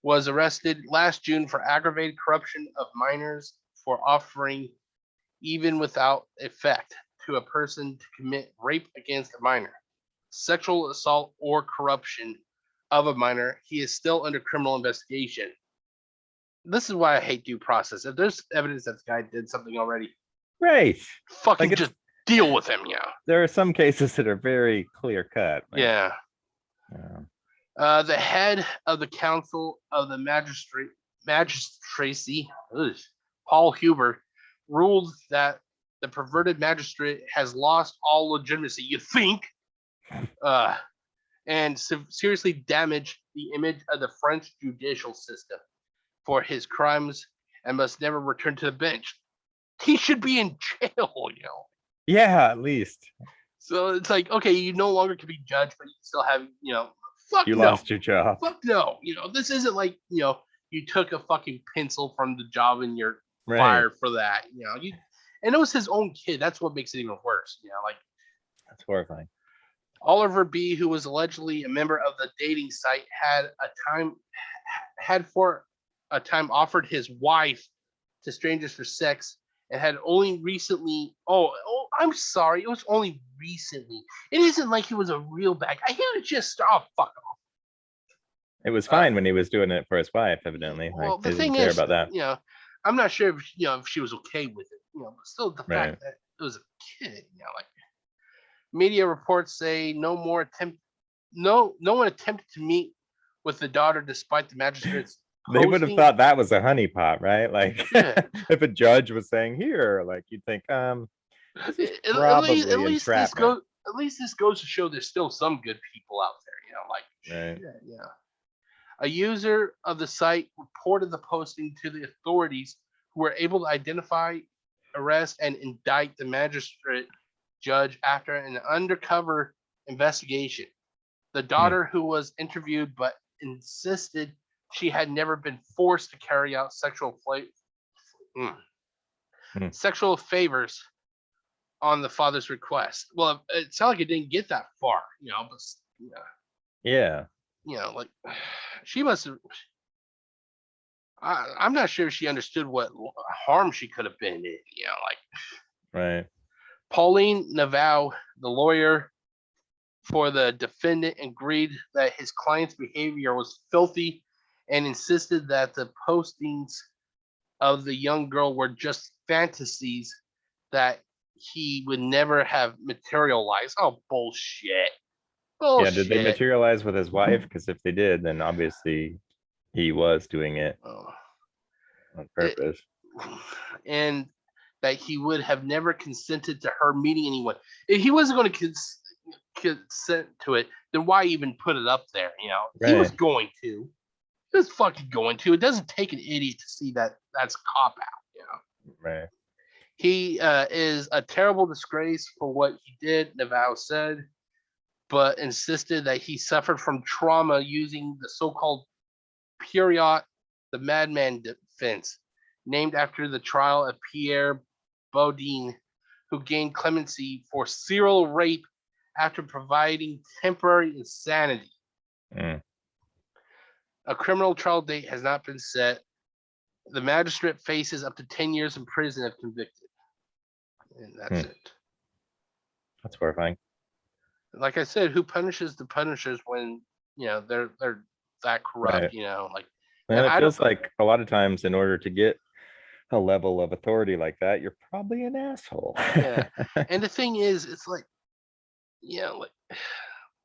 was arrested last June for aggravated corruption of minors for offering, even without effect, to a person to commit rape against a minor, sexual assault, or corruption of a minor. He is still under criminal investigation. This is why I hate due process. If there's evidence that this guy did something already, right, fucking just deal with him. There are some cases that are very clear cut. The head of the Council of the Magistracy, Paul Huber, ruled that the perverted magistrate has lost all legitimacy, you think, and seriously damaged the image of the French judicial system for his crimes and must never return to the bench. He should be in jail, Yeah, at least. So it's like, okay, you no longer can be judged, but you still have, fuck you no. Lost your job. Fuck no. This isn't like, you took a fucking pencil from the job and you're fired for that. And it was his own kid. That's what makes it even worse. That's horrifying. Oliver B., who was allegedly a member of the dating site, had for a time offered his wife to strangers for sex, and had only recently. I'm sorry. It was only recently. It isn't like he was a real bad guy. He was just fuck off. It was fine when he was doing it for his wife, evidently. Well, the thing is, about that. I'm not sure if she was okay with it. But still the fact that it was a kid. Media reports say no one attempted to meet with the daughter despite the magistrate's. They would have thought that was a honeypot, right? Like, if a judge was saying here, like, you'd think, at least this goes to show there's still some good people out there, A user of the site reported the posting to the authorities, who were able to identify, arrest, and indict the magistrate judge after an undercover investigation. The daughter, who was interviewed but insisted she had never been forced to carry out sexual favors on the father's request. Well, it sounded like it didn't get that far, but she must have. I'm not sure if she understood what harm she could have been in, Right. Pauline Naveau, the lawyer for the defendant, agreed that his client's behavior was filthy and insisted that the postings of the young girl were just fantasies that he would never have materialized. Oh, bullshit. Yeah, did they materialize with his wife? Because if they did, then obviously he was doing it on purpose. And that he would have never consented to her meeting anyone. If he wasn't going to consent to it, then why even put it up there? He was going to. He was fucking going to. It doesn't take an idiot to see that that's a cop out. Right. He is a terrible disgrace for what he did, Naveau said, but insisted that he suffered from trauma using the so-called Pierrot, the madman defense, named after the trial of Pierre Baudin, who gained clemency for serial rape after providing temporary insanity. A criminal trial date has not been set. The magistrate faces up to 10 years in prison if convicted. And that's it. That's horrifying. Like I said, who punishes the punishers when they're that corrupt? And it feels like a lot of times, in order to get a level of authority like that, you're probably an asshole. Yeah. And the thing is, it's like,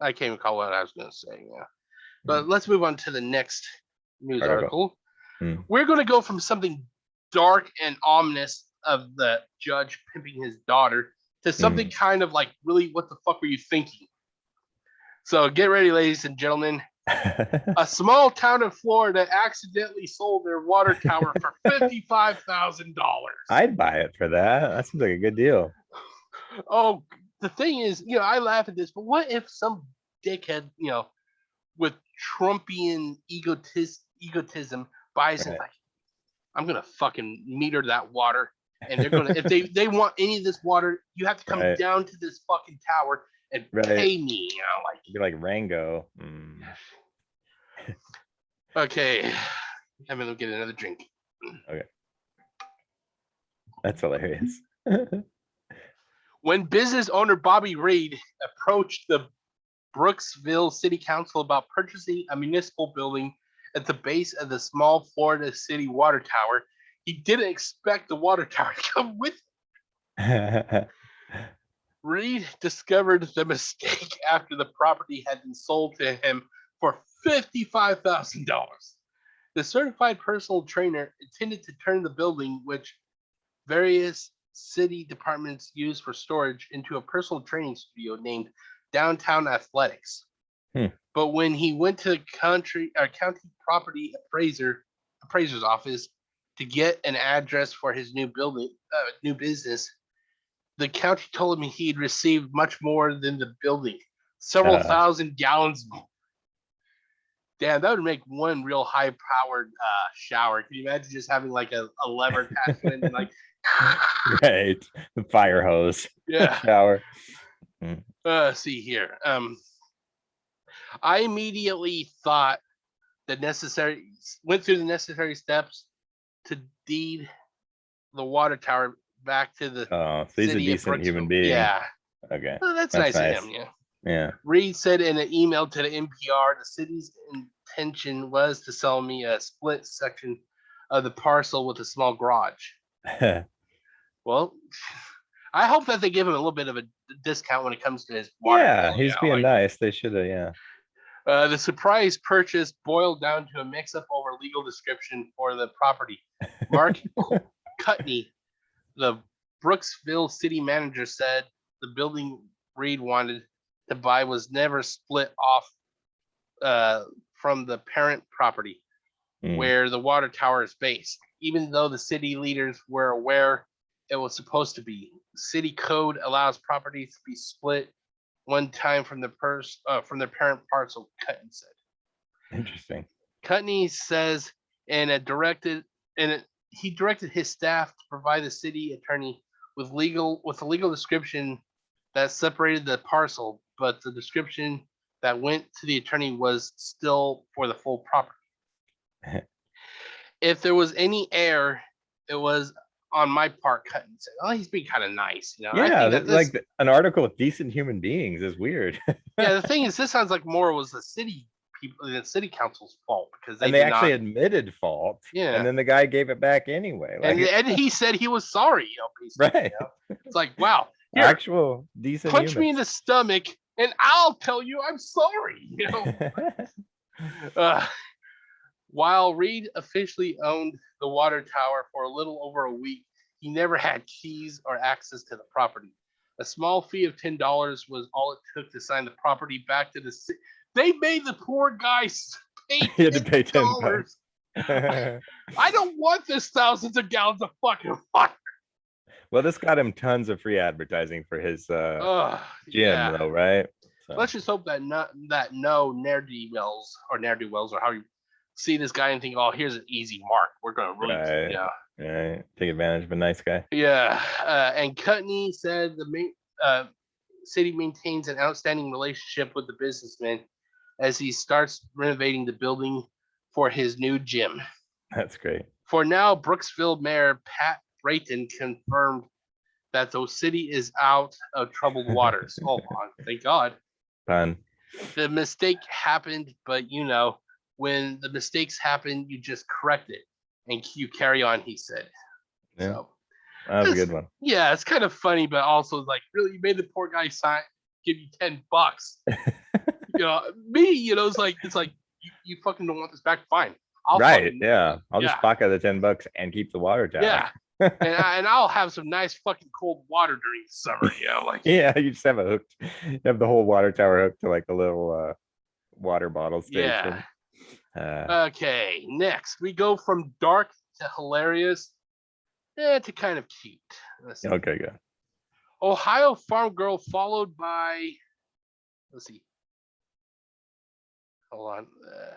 I can't recall what I was going to say. Yeah, but let's move on to the next news article. We're going to go from something dark and ominous of the judge pimping his daughter to something kind of like, really, what the fuck were you thinking? So get ready, ladies and gentlemen. A small town in Florida accidentally sold their water tower for $55,000. I'd buy it for that. That seems like a good deal. Oh, the thing is, I laugh at this, but what if some dickhead, with Trumpian egotism buys it, like, I'm gonna fucking meter that water, and they're gonna if they want any of this water, you have to come down to this fucking tower and pay me, like be like Rango. Okay, I'm gonna get another drink. Okay, that's hilarious. When business owner Bobby Reed approached the Brooksville City Council about purchasing a municipal building at the base of the small Florida City water tower, he didn't expect the water tower to come with it. Reed discovered the mistake after the property had been sold to him for $55,000. The certified personal trainer intended to turn the building, which various city departments use for storage, into a personal training studio named Downtown Athletics. But when he went to county property appraiser's office to get an address for his new business, the county told him he'd received much more than the building, several thousand gallons. Damn, that would make one real high-powered shower. Can you imagine just having like a lever attached to it and like right, the fire hose? Yeah. Shower. See here. I immediately thought went through the necessary steps to deed the water tower back to the so he's a decent human being. Yeah. Okay. Well, that's nice of him. Yeah. Reed said in an email to the NPR, the city's intention was to sell me a split section of the parcel with a small garage. Well, I hope that they give him a little bit of a discount when it comes to his water bill. He's being nice. They should have, The surprise purchase boiled down to a mix-up over legal description for the property. Mark Cutney, the Brooksville city manager, said the building Reed wanted to buy was never split off from the parent property where the water tower is based, even though the city leaders were aware it was supposed to be. City code allows properties to be split one time from the parent parcel, Cutney said. Interesting. Cutney says he directed his staff to provide the city attorney with a legal description that separated the parcel, but the description that went to the attorney was still for the full property. If there was any error, it was on my part. Cutney said, "Oh, he's being kind of nice, Yeah, I think like an article with decent human beings is weird." Yeah, the thing is, this sounds like more was the city council's fault because they actually admitted fault. Yeah, and then the guy gave it back anyway. Like, and he said he was sorry. Basically, right? It's like, wow, here, actual decent. Punch me in the stomach, and I'll tell you I'm sorry. While Reed officially owned the water tower for a little over a week, he never had keys or access to the property. A small fee of $10 was all it took to sign the property back to the city. They made the poor guy pay $10. He had to pay $10. I don't want this thousands of gallons of fucking water. Well, this got him tons of free advertising for his gym, though, right? So. Let's just hope that no ne'er-do-wells or how you see this guy and think, oh, here's an easy mark. We're gonna really, take advantage of a nice guy. Yeah, and Cutney said the city maintains an outstanding relationship with the businessman as he starts renovating the building for his new gym. That's great. For now, Brooksville Mayor Pat Brayton confirmed that the city is out of troubled waters. Oh, thank God. Fun. The mistake happened, but when the mistakes happen, you just correct it and you carry on, he said. Yeah. So that was a good one. Yeah, it's kind of funny, but also like, really, you made the poor guy give you $10. Me, it's like you fucking don't want this back. Fine, I'll Right. fucking, Yeah. I'll just pocket the $10 and keep the water tower. yeah. And I'll have some nice fucking cold water during the summer. Like Yeah, you just have you have the whole water tower hooked to like a little water bottle station. Okay, next we go from dark to hilarious, to kind of cute. Okay, good. Ohio farm girl followed by, let's see. Hold on.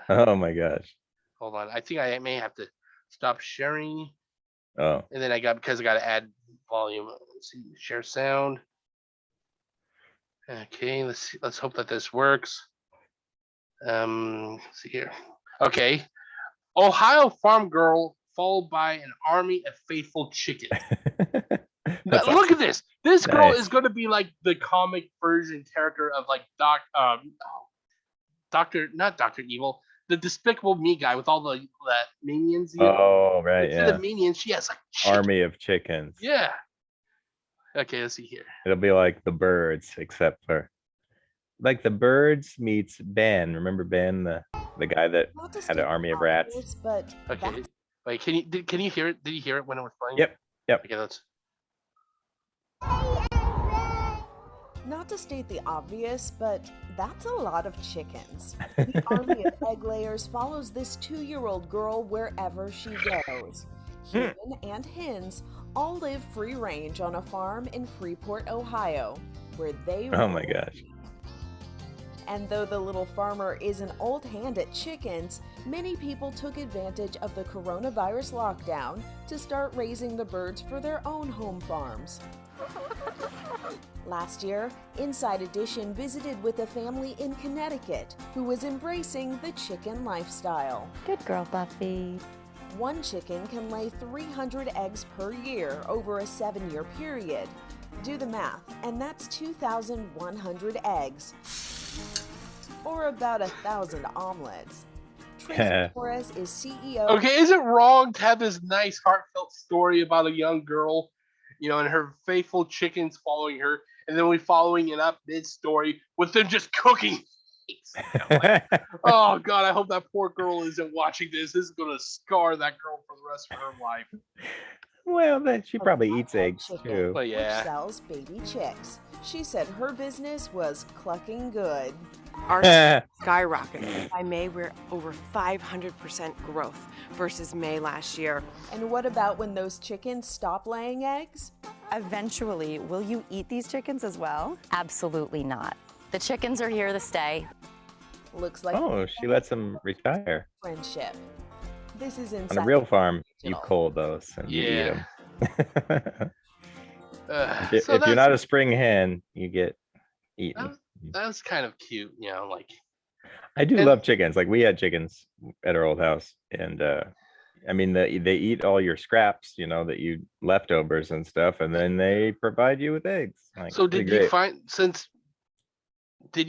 Oh my gosh. Hold on. I think I may have to stop sharing. Oh. And then because I got to add volume. Let's see. Share sound. Okay. Let's see. Let's hope that this works. Let's see here. Okay. Ohio farm girl followed by an army of faithful chickens. Look at this. This girl is going to be like the comic version character of like not Dr. Evil, the Despicable Me guy with all the minions. Oh, right. Instead of minions, she has like army of chickens. Yeah. Okay, let's see here. It'll be like the birds, except for like the birds meets Ben. Remember Ben, the guy that had an army of rats? Okay. Wait, can you hear it? Did you hear it when it was playing? Yep. Okay, let's. Not to state the obvious, but that's a lot of chickens. The army of egg layers follows this 2-year-old girl wherever she goes. Human and hens all live free range on a farm in Freeport, Ohio, where they Oh my gosh. And though the little farmer is an old hand at chickens, many people took advantage of the coronavirus lockdown to start raising the birds for their own home farms. Last year, Inside Edition visited with a family in Connecticut who was embracing the chicken lifestyle. Good girl, Buffy. One chicken can lay 300 eggs per year over a 7-year period. Do the math, and that's 2,100 eggs. Or about 1,000 omelets. Tracy Torres is CEO. Okay, is it wrong to have this nice, heartfelt story about a young girl, and her faithful chickens following her, and then we following it up mid-story with them just cooking? Oh God, I hope that poor girl isn't watching this. This is gonna scar that girl for the rest of her life. Well, then she probably eats eggs too. But yeah. Which sells baby chicks. She said her business was clucking good. Our skyrocketed. By May, we're over 500% growth versus May last year. And what about when those chickens stop laying eggs? Eventually, will you eat these chickens as well? Absolutely not. The chickens are here to stay. Looks like she lets them retire. Friendship. This is Inside On a real farm, you cull those and you eat them. If you're not a spring hen, you get eaten. That's kind of cute, like. I do love chickens. Like we had chickens at our old house, and I mean they eat all your scraps, that you leftovers and stuff, and then they provide you with eggs. Like, so did you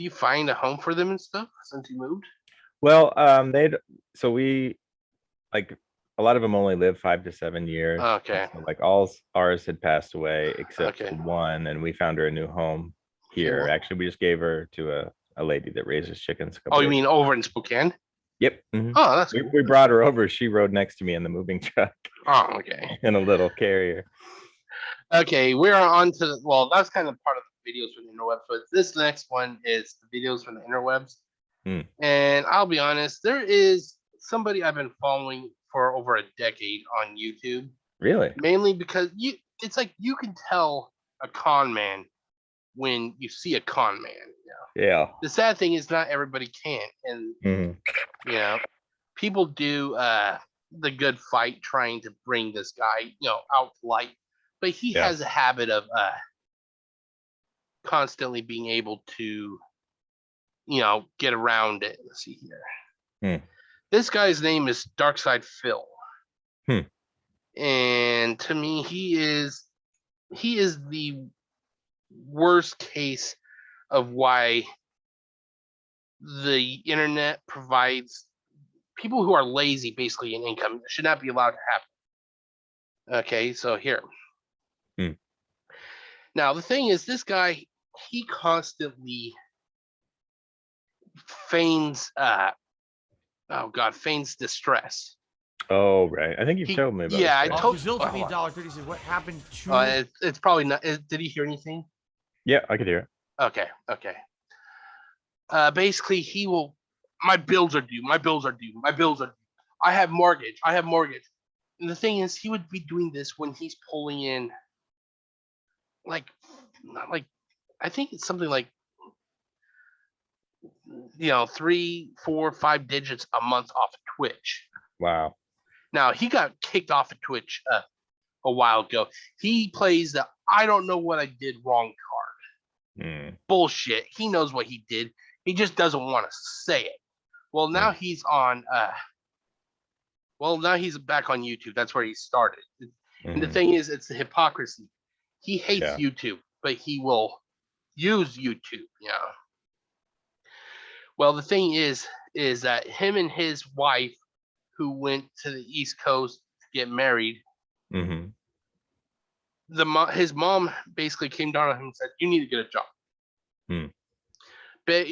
find a home for them and stuff since you moved? Well, we like a lot of them only live 5 to 7 years. Okay. So, like all ours had passed away except one, and we found her a new home here. Cool. Actually, we just gave her to a lady that raises chickens. Oh, you mean over in Spokane? Yep. Mm-hmm. Oh, that's cool. We brought her over. She rode next to me in the moving truck. Oh, okay. In a little carrier. Okay, we're on to that's kind of part of the videos from the interwebs, but this next one is the videos from the interwebs. And I'll be honest, there is somebody I've been following for over a decade on YouTube. Really? Mainly because it's like you can tell a con man when you see a con man. Yeah. The sad thing is not everybody can, and people do the good fight trying to bring this guy out to light, but he has a habit of constantly being able to get around it. Let's see here. This guy's name is Darkside Phil. And to me, he is the worst case of why the internet provides people who are lazy basically an income. Should not be allowed to happen. Okay, so here. Now the thing is, this guy, he constantly feigns feigns distress. Oh, right. I think you've told me about yeah, this. I guy. told- Brazil hold me on. $1.30 says what happened to It's probably not. Did he hear anything? Yeah, I could hear it. Okay. Basically, he will. My bills are due. My bills are due. My bills are due. I have mortgage. And the thing is, he would be doing this when he's pulling in, not like, I think it's something like, 3, 4, 5 digits a month off of Twitch. Wow. Now he got kicked off of Twitch a while ago. He plays the I don't know what I did wrong card. Bullshit. He knows what he did. He just doesn't want to say it. Well, now he's on. Now he's back on YouTube. That's where he started. And the thing is, it's the hypocrisy. He hates YouTube, but he will use YouTube. Well, the thing is that him and his wife, who went to the East Coast to get married, his mom basically came down on him and said, "You need to get a job." But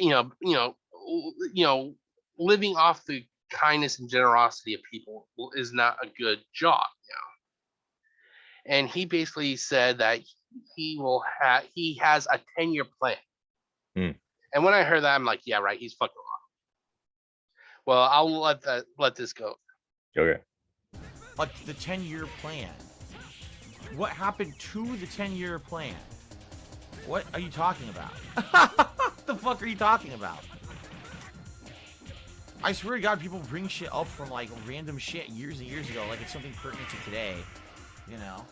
living off the kindness and generosity of people is not a good job. And he basically said that he has a 10-year plan. And when I heard that, I'm like, yeah, right, he's fucking wrong. Well, I'll let this go. Okay. the 10-year plan. What happened to the 10-year plan? What are you talking about? What the fuck are you talking about? I swear to God, people bring shit up from like random shit years and years ago, like it's something pertinent to today, you know?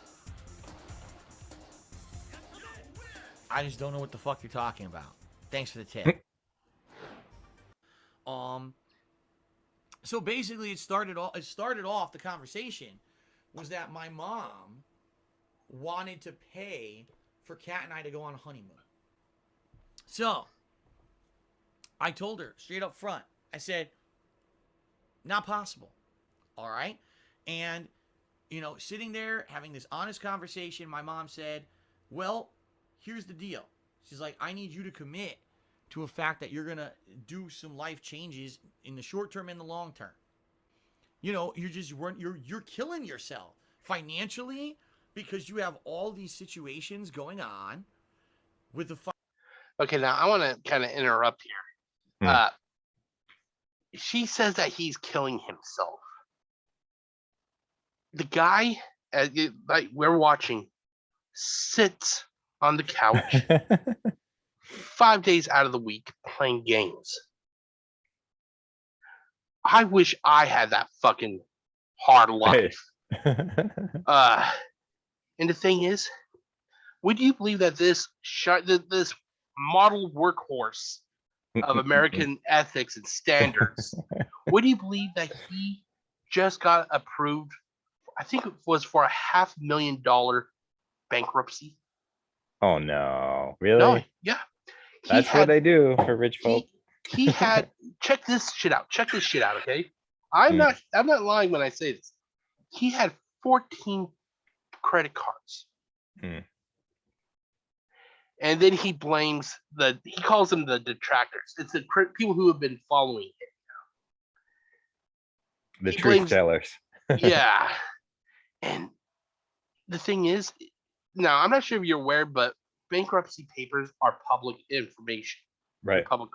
I just don't know what the fuck you're talking about. Thanks for the tip. So basically it started off the conversation was that my mom wanted to pay for Kat and I to go on a honeymoon. So I told her straight up front, I said, not possible. All right. And, you know, sitting there having this honest conversation, my mom said, well, here's the deal. She's like, I need you to commit to a fact that you're going to do some life changes in the short term and the long term. You know, you're killing yourself financially because you have all these situations going on with the Okay, now I want to kind of interrupt here. She says that he's killing himself. The guy, like we're watching, sits on the couch 5 days out of the week playing games. I wish I had that fucking hard life. And the thing is, would you believe that this model workhorse of American ethics and standards, would you believe that he just got approved? I think it was for $500,000 bankruptcy. Oh no, really? No, yeah. That's what they do for rich folk. He had check this shit out. Check this shit out, okay? I'm not lying when I say this. He had 14 credit cards. And then he blames he calls them the detractors. It's the people who have been following him. The truth tellers. Yeah. And the thing is, now I'm not sure if you're aware, but bankruptcy papers are public information. Right. Public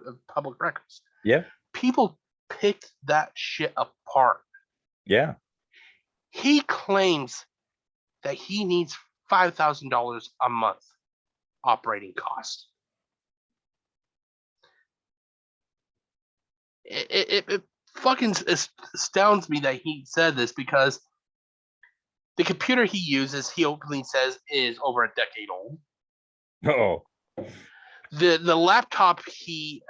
records. Yeah. People picked that shit apart. Yeah. He claims that he needs $5,000 a month operating cost. It fucking astounds me that he said this, because the computer he uses, he openly says, is over a decade old. Oh. The laptop the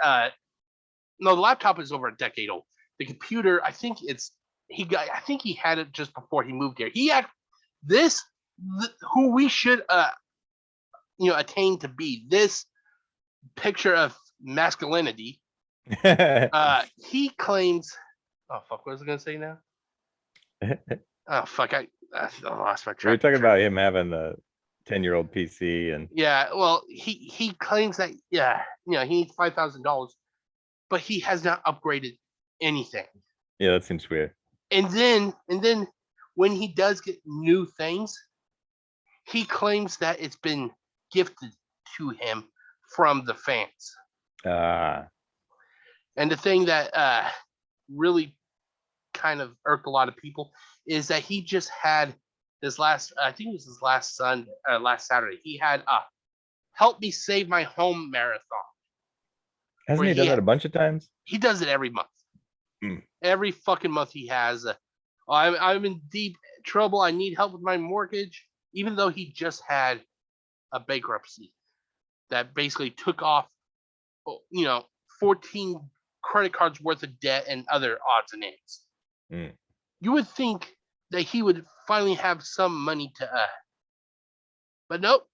laptop is over a decade old. The computer, I think he had it just before he moved here. He had who we should attain to be, this picture of masculinity. He claims, oh fuck, what was I gonna say now? Oh fuck, I lost my track. We were talking about him having the 10-year-old PC and yeah, well, he claims that he needs $5,000 but he has not upgraded anything. Yeah, that seems weird. And then when he does get new things, he claims that it's been gifted to him from the fans. And the thing that really kind of irked a lot of people is that he just had this I think it was his last Saturday. He had Help Me Save My Home marathon. Hasn't he done that a bunch of times? He does it every month. Every fucking month he has. I'm in deep trouble. I need help with my mortgage. Even though he just had a bankruptcy that basically took off, 14 credit cards worth of debt and other odds and ends. You would think that he would finally have some money to but nope.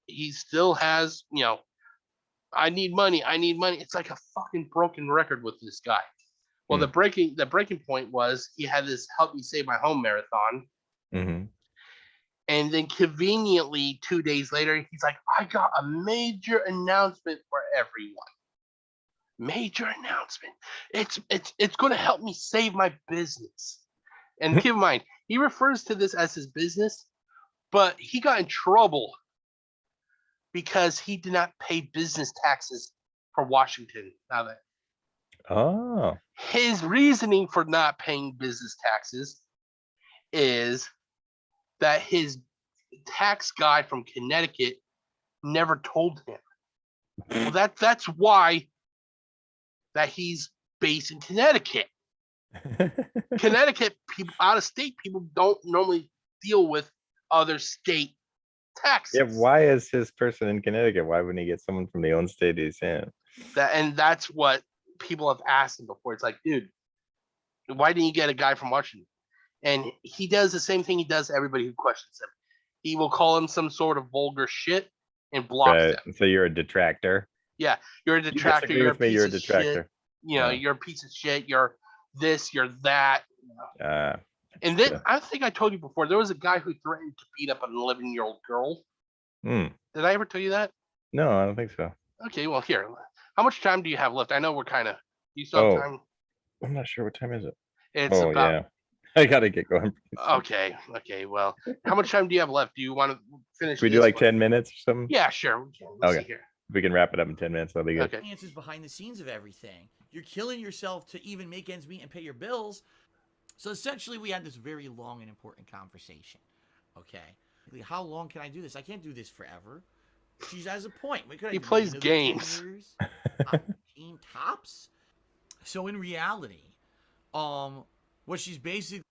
He still has, I need money. It's like a fucking broken record with this guy. Well, the breaking point was he had this Help Me Save My Home marathon. And then conveniently 2 days later, he's like, I got a major announcement for everyone. Major announcement. It's going to help me save my business. And keep in mind, he refers to this as his business, but he got in trouble because he did not pay business taxes for Washington. Now that his reasoning for not paying business taxes is that his tax guy from Connecticut never told him. Well, that's why that he's based in Connecticut. Connecticut people, out of state people, don't normally deal with other state taxes. Yeah, why is his person in Connecticut? Why wouldn't he get someone from the own state he's in? That's what people have asked him before. It's like, dude, why didn't you get a guy from Washington? And he does the same thing he does to everybody who questions him. He will call him some sort of vulgar shit and block them. So you're a detractor. Yeah, you're a detractor. You're a detractor. Shit. You're a piece of shit. You're this. You're that. And then I think I told you before, there was a guy who threatened to beat up an 11-year-old girl. Did I ever tell you that? No, I don't think so. Okay, well, here. How much time do you have left? I know we're kind of. You still have time? I'm not sure. What time is it? It's about. Yeah. I gotta get going. Okay. Well, how much time do you have left? Do you want to finish? We do like 10 minutes or something? Yeah, sure. We can. Let's see here. If we can wrap it up in 10 minutes, that'll be good. Okay. Answers behind the scenes of everything. You're killing yourself to even make ends meet and pay your bills. So essentially, we had this very long and important conversation. Okay. How long can I do this? I can't do this forever. She has a point. He plays games. 15 tops. So in reality, what she's basically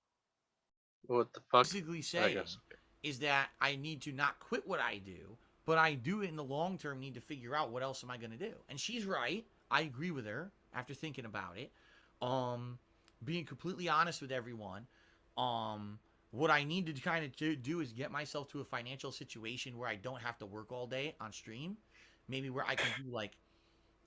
saying is that I need to not quit what I do, but I do in the long term need to figure out what else am I going to do. And she's right. I agree with her after thinking about it. Being completely honest with everyone. What I need to kind of do is get myself to a financial situation where I don't have to work all day on stream. Maybe where I can do like,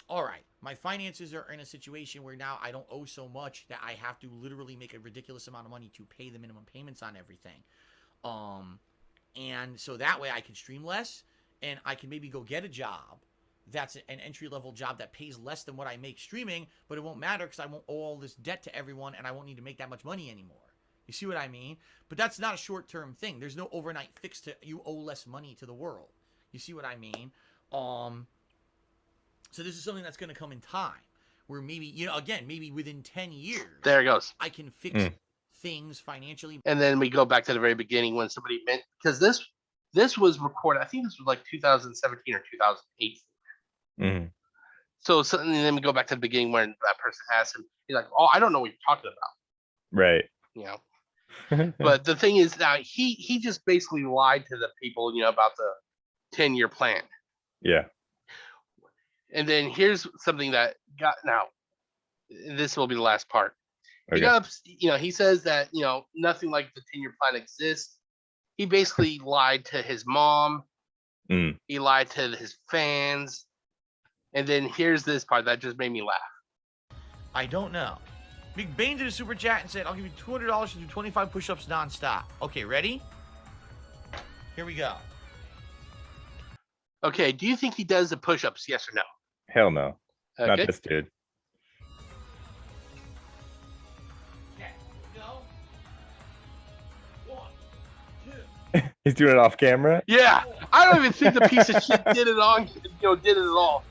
all right, my finances are in a situation where now I don't owe so much that I have to literally make a ridiculous amount of money to pay the minimum payments on everything. And so that way I can stream less and I can maybe go get a job that's an entry-level job that pays less than what I make streaming, but it won't matter because I won't owe all this debt to everyone and I won't need to make that much money anymore. You see what I mean? But that's not a short-term thing. There's no overnight fix to you owe less money to the world. You see what I mean? So this is something that's going to come in time where maybe, again, maybe within 10 years. There it goes. I can fix things financially. And then we go back to the very beginning when somebody meant, because this was recorded, I think this was like 2017 or 2018. So and then we go back to the beginning when that person asked him, he's like, oh, I don't know what you're talking about. Right. But the thing is now he just basically lied to the people, about the 10-year plan. Yeah. And then here's something that this will be the last part. Okay. He got up, he says that, nothing like the 10-year plan exists. He basically lied to his mom. He lied to his fans. And then here's this part that just made me laugh. I don't know. Big Bane did a super chat and said, I'll give you $200 to do 25 push-ups nonstop. Okay, ready? Here we go. Okay, do you think he does the push-ups, yes or no? Hell no. Not Okay. this dude. Okay, go. 1, 2. He's doing it off camera. Yeah, I don't even think the piece of shit did it on. Did it at all.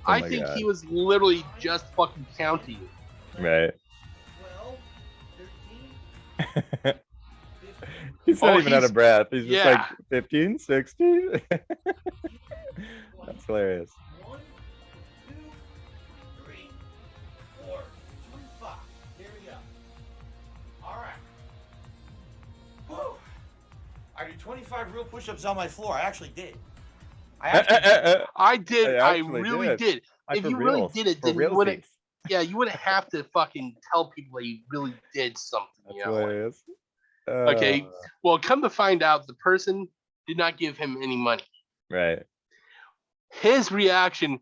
Oh I my think God. he was literally just fucking counting. Right. 12, 13. He's not Oh, even out he's- of breath. He's just like yeah. 15, 16. That's hilarious. 1, 2, 3, 4, 25. Here we go. All right. Whew. I did 25 real push-ups on my floor. I actually did. I did. I actually really did. Like, If for you really reals, did it, for then you wouldn't. realsies. Yeah, you wouldn't have to fucking tell people that you really did something. That's You know? like- hilarious. Okay. Well, come to find out, the person did not give him any money. Right. His reaction.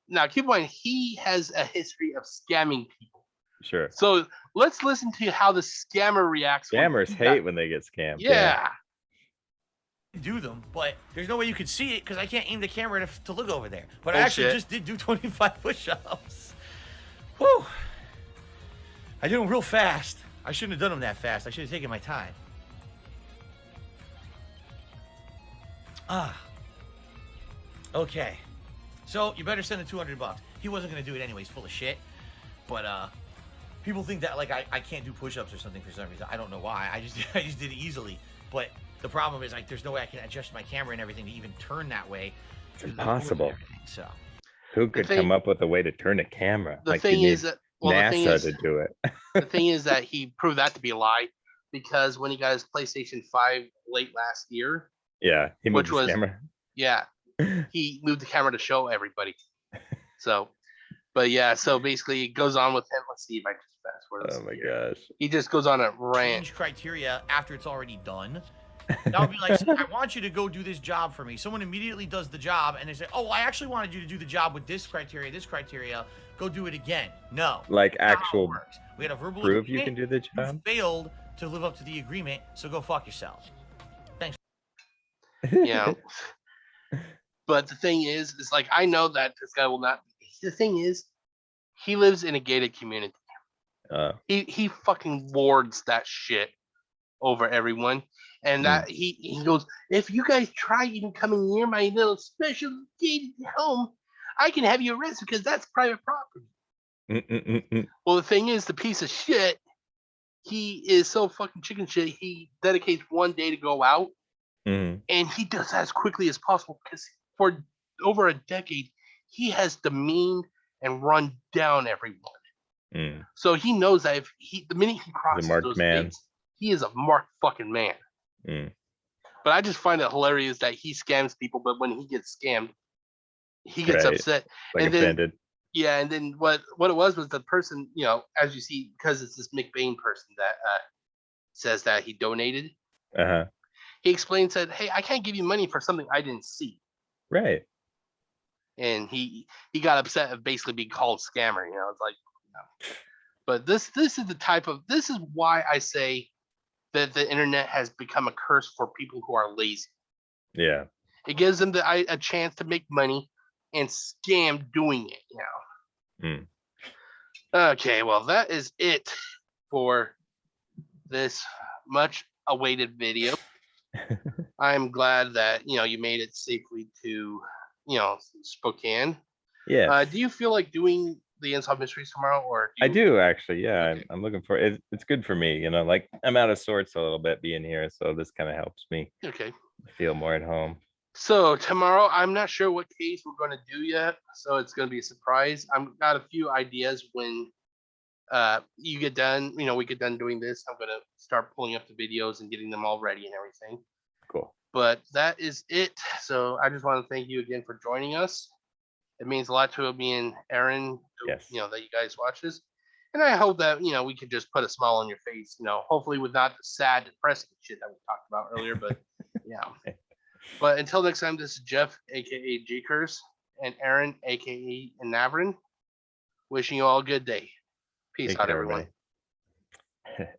Now, keep in mind, he has a history of scamming people. Sure. So let's listen to how the scammer reacts. when Scammers he hate got- when they get scammed. Yeah. Do them, but there's no way you could see it because I can't aim the camera to look over there. But I Bullshit. actually just did do 25 push-ups. Whew. I did them real fast. I shouldn't have done them that fast. I should have taken my time. Okay. So you better send the $200. He wasn't gonna do it anyways, full of shit. But people think that like I can't do push-ups or something for some reason. I don't know why. I just did it easily. But the problem is like there's no way I can adjust my camera and everything to even turn that way. It's impossible. So Who could thing- come up with a way to turn a camera? The Like, thing you is need that the thing NASA is to do it. the thing is that he proved that to be a lie because when he got his PlayStation 5 late last year, Yeah, he moved which his was- camera. yeah, he moved the camera to show everybody. So, but yeah, so basically it goes on with him. Let's see if I just fast forward. Oh my gosh. He just goes on a rant. change criteria after it's already done. That would be like, I want you to go do this job for me. Someone immediately does the job and they say, oh, I actually wanted you to do the job with this criteria. Go do it again. No. Like Not how it actual works. We had a verbal proof you agreement. can do the You job. failed to live up to the agreement, so go fuck yourself. Yeah. But the thing is like I know that this guy will not. The thing is, he lives in a gated community. He fucking lords that shit over everyone, and that he goes, if you guys try even coming near my little special gated home, I can have you arrested because that's private property. Well, the thing is, the piece of shit, he is so fucking chicken shit. He dedicates one day to go out, Mhm. and he does that as quickly as possible because for over a decade, he has demeaned and run down everyone. Mm. So he knows that if the minute he crosses marked those man. gates, he is a marked fucking man. Mm. But I just find it hilarious that he scams people, but when he gets scammed, he gets Right. upset. Like And then- offended. Yeah, and then what it was the person, as you see, because it's this McBain person that says that he donated. Uh-huh. He explains that, hey, I can't give you money for something I didn't see. Right. And he got upset of basically being called scammer. It's like, But this is this is why I say that the internet has become a curse for people who are lazy. Yeah. It gives them a chance to make money and scam doing it. Mm. Okay, well that is it for this much awaited video. I'm glad that you made it safely to Spokane. Yeah. Do you feel like doing the Unsolved Mysteries tomorrow, or I do actually. Yeah. Okay. I'm looking for it. It's good for me, like I'm out of sorts a little bit being here. So this kind of helps me Okay. feel more at home. So tomorrow, I'm not sure what case we're going to do yet, so it's going to be a surprise. I've got a few ideas when you get done. We get done doing this. I'm going to start pulling up the videos and getting them all ready and everything. Cool. But that is it. So I just want to thank you again for joining us. It means a lot to me and Aaron. Yes. That you guys watch this, and I hope that we could just put a smile on your face. Hopefully without the sad, depressing shit that we talked about earlier. But yeah. But until next time, this is Jeff, aka GCurse, and Aaron, aka Anavrin, wishing you all a good day. Peace Take out, care, everyone. everybody.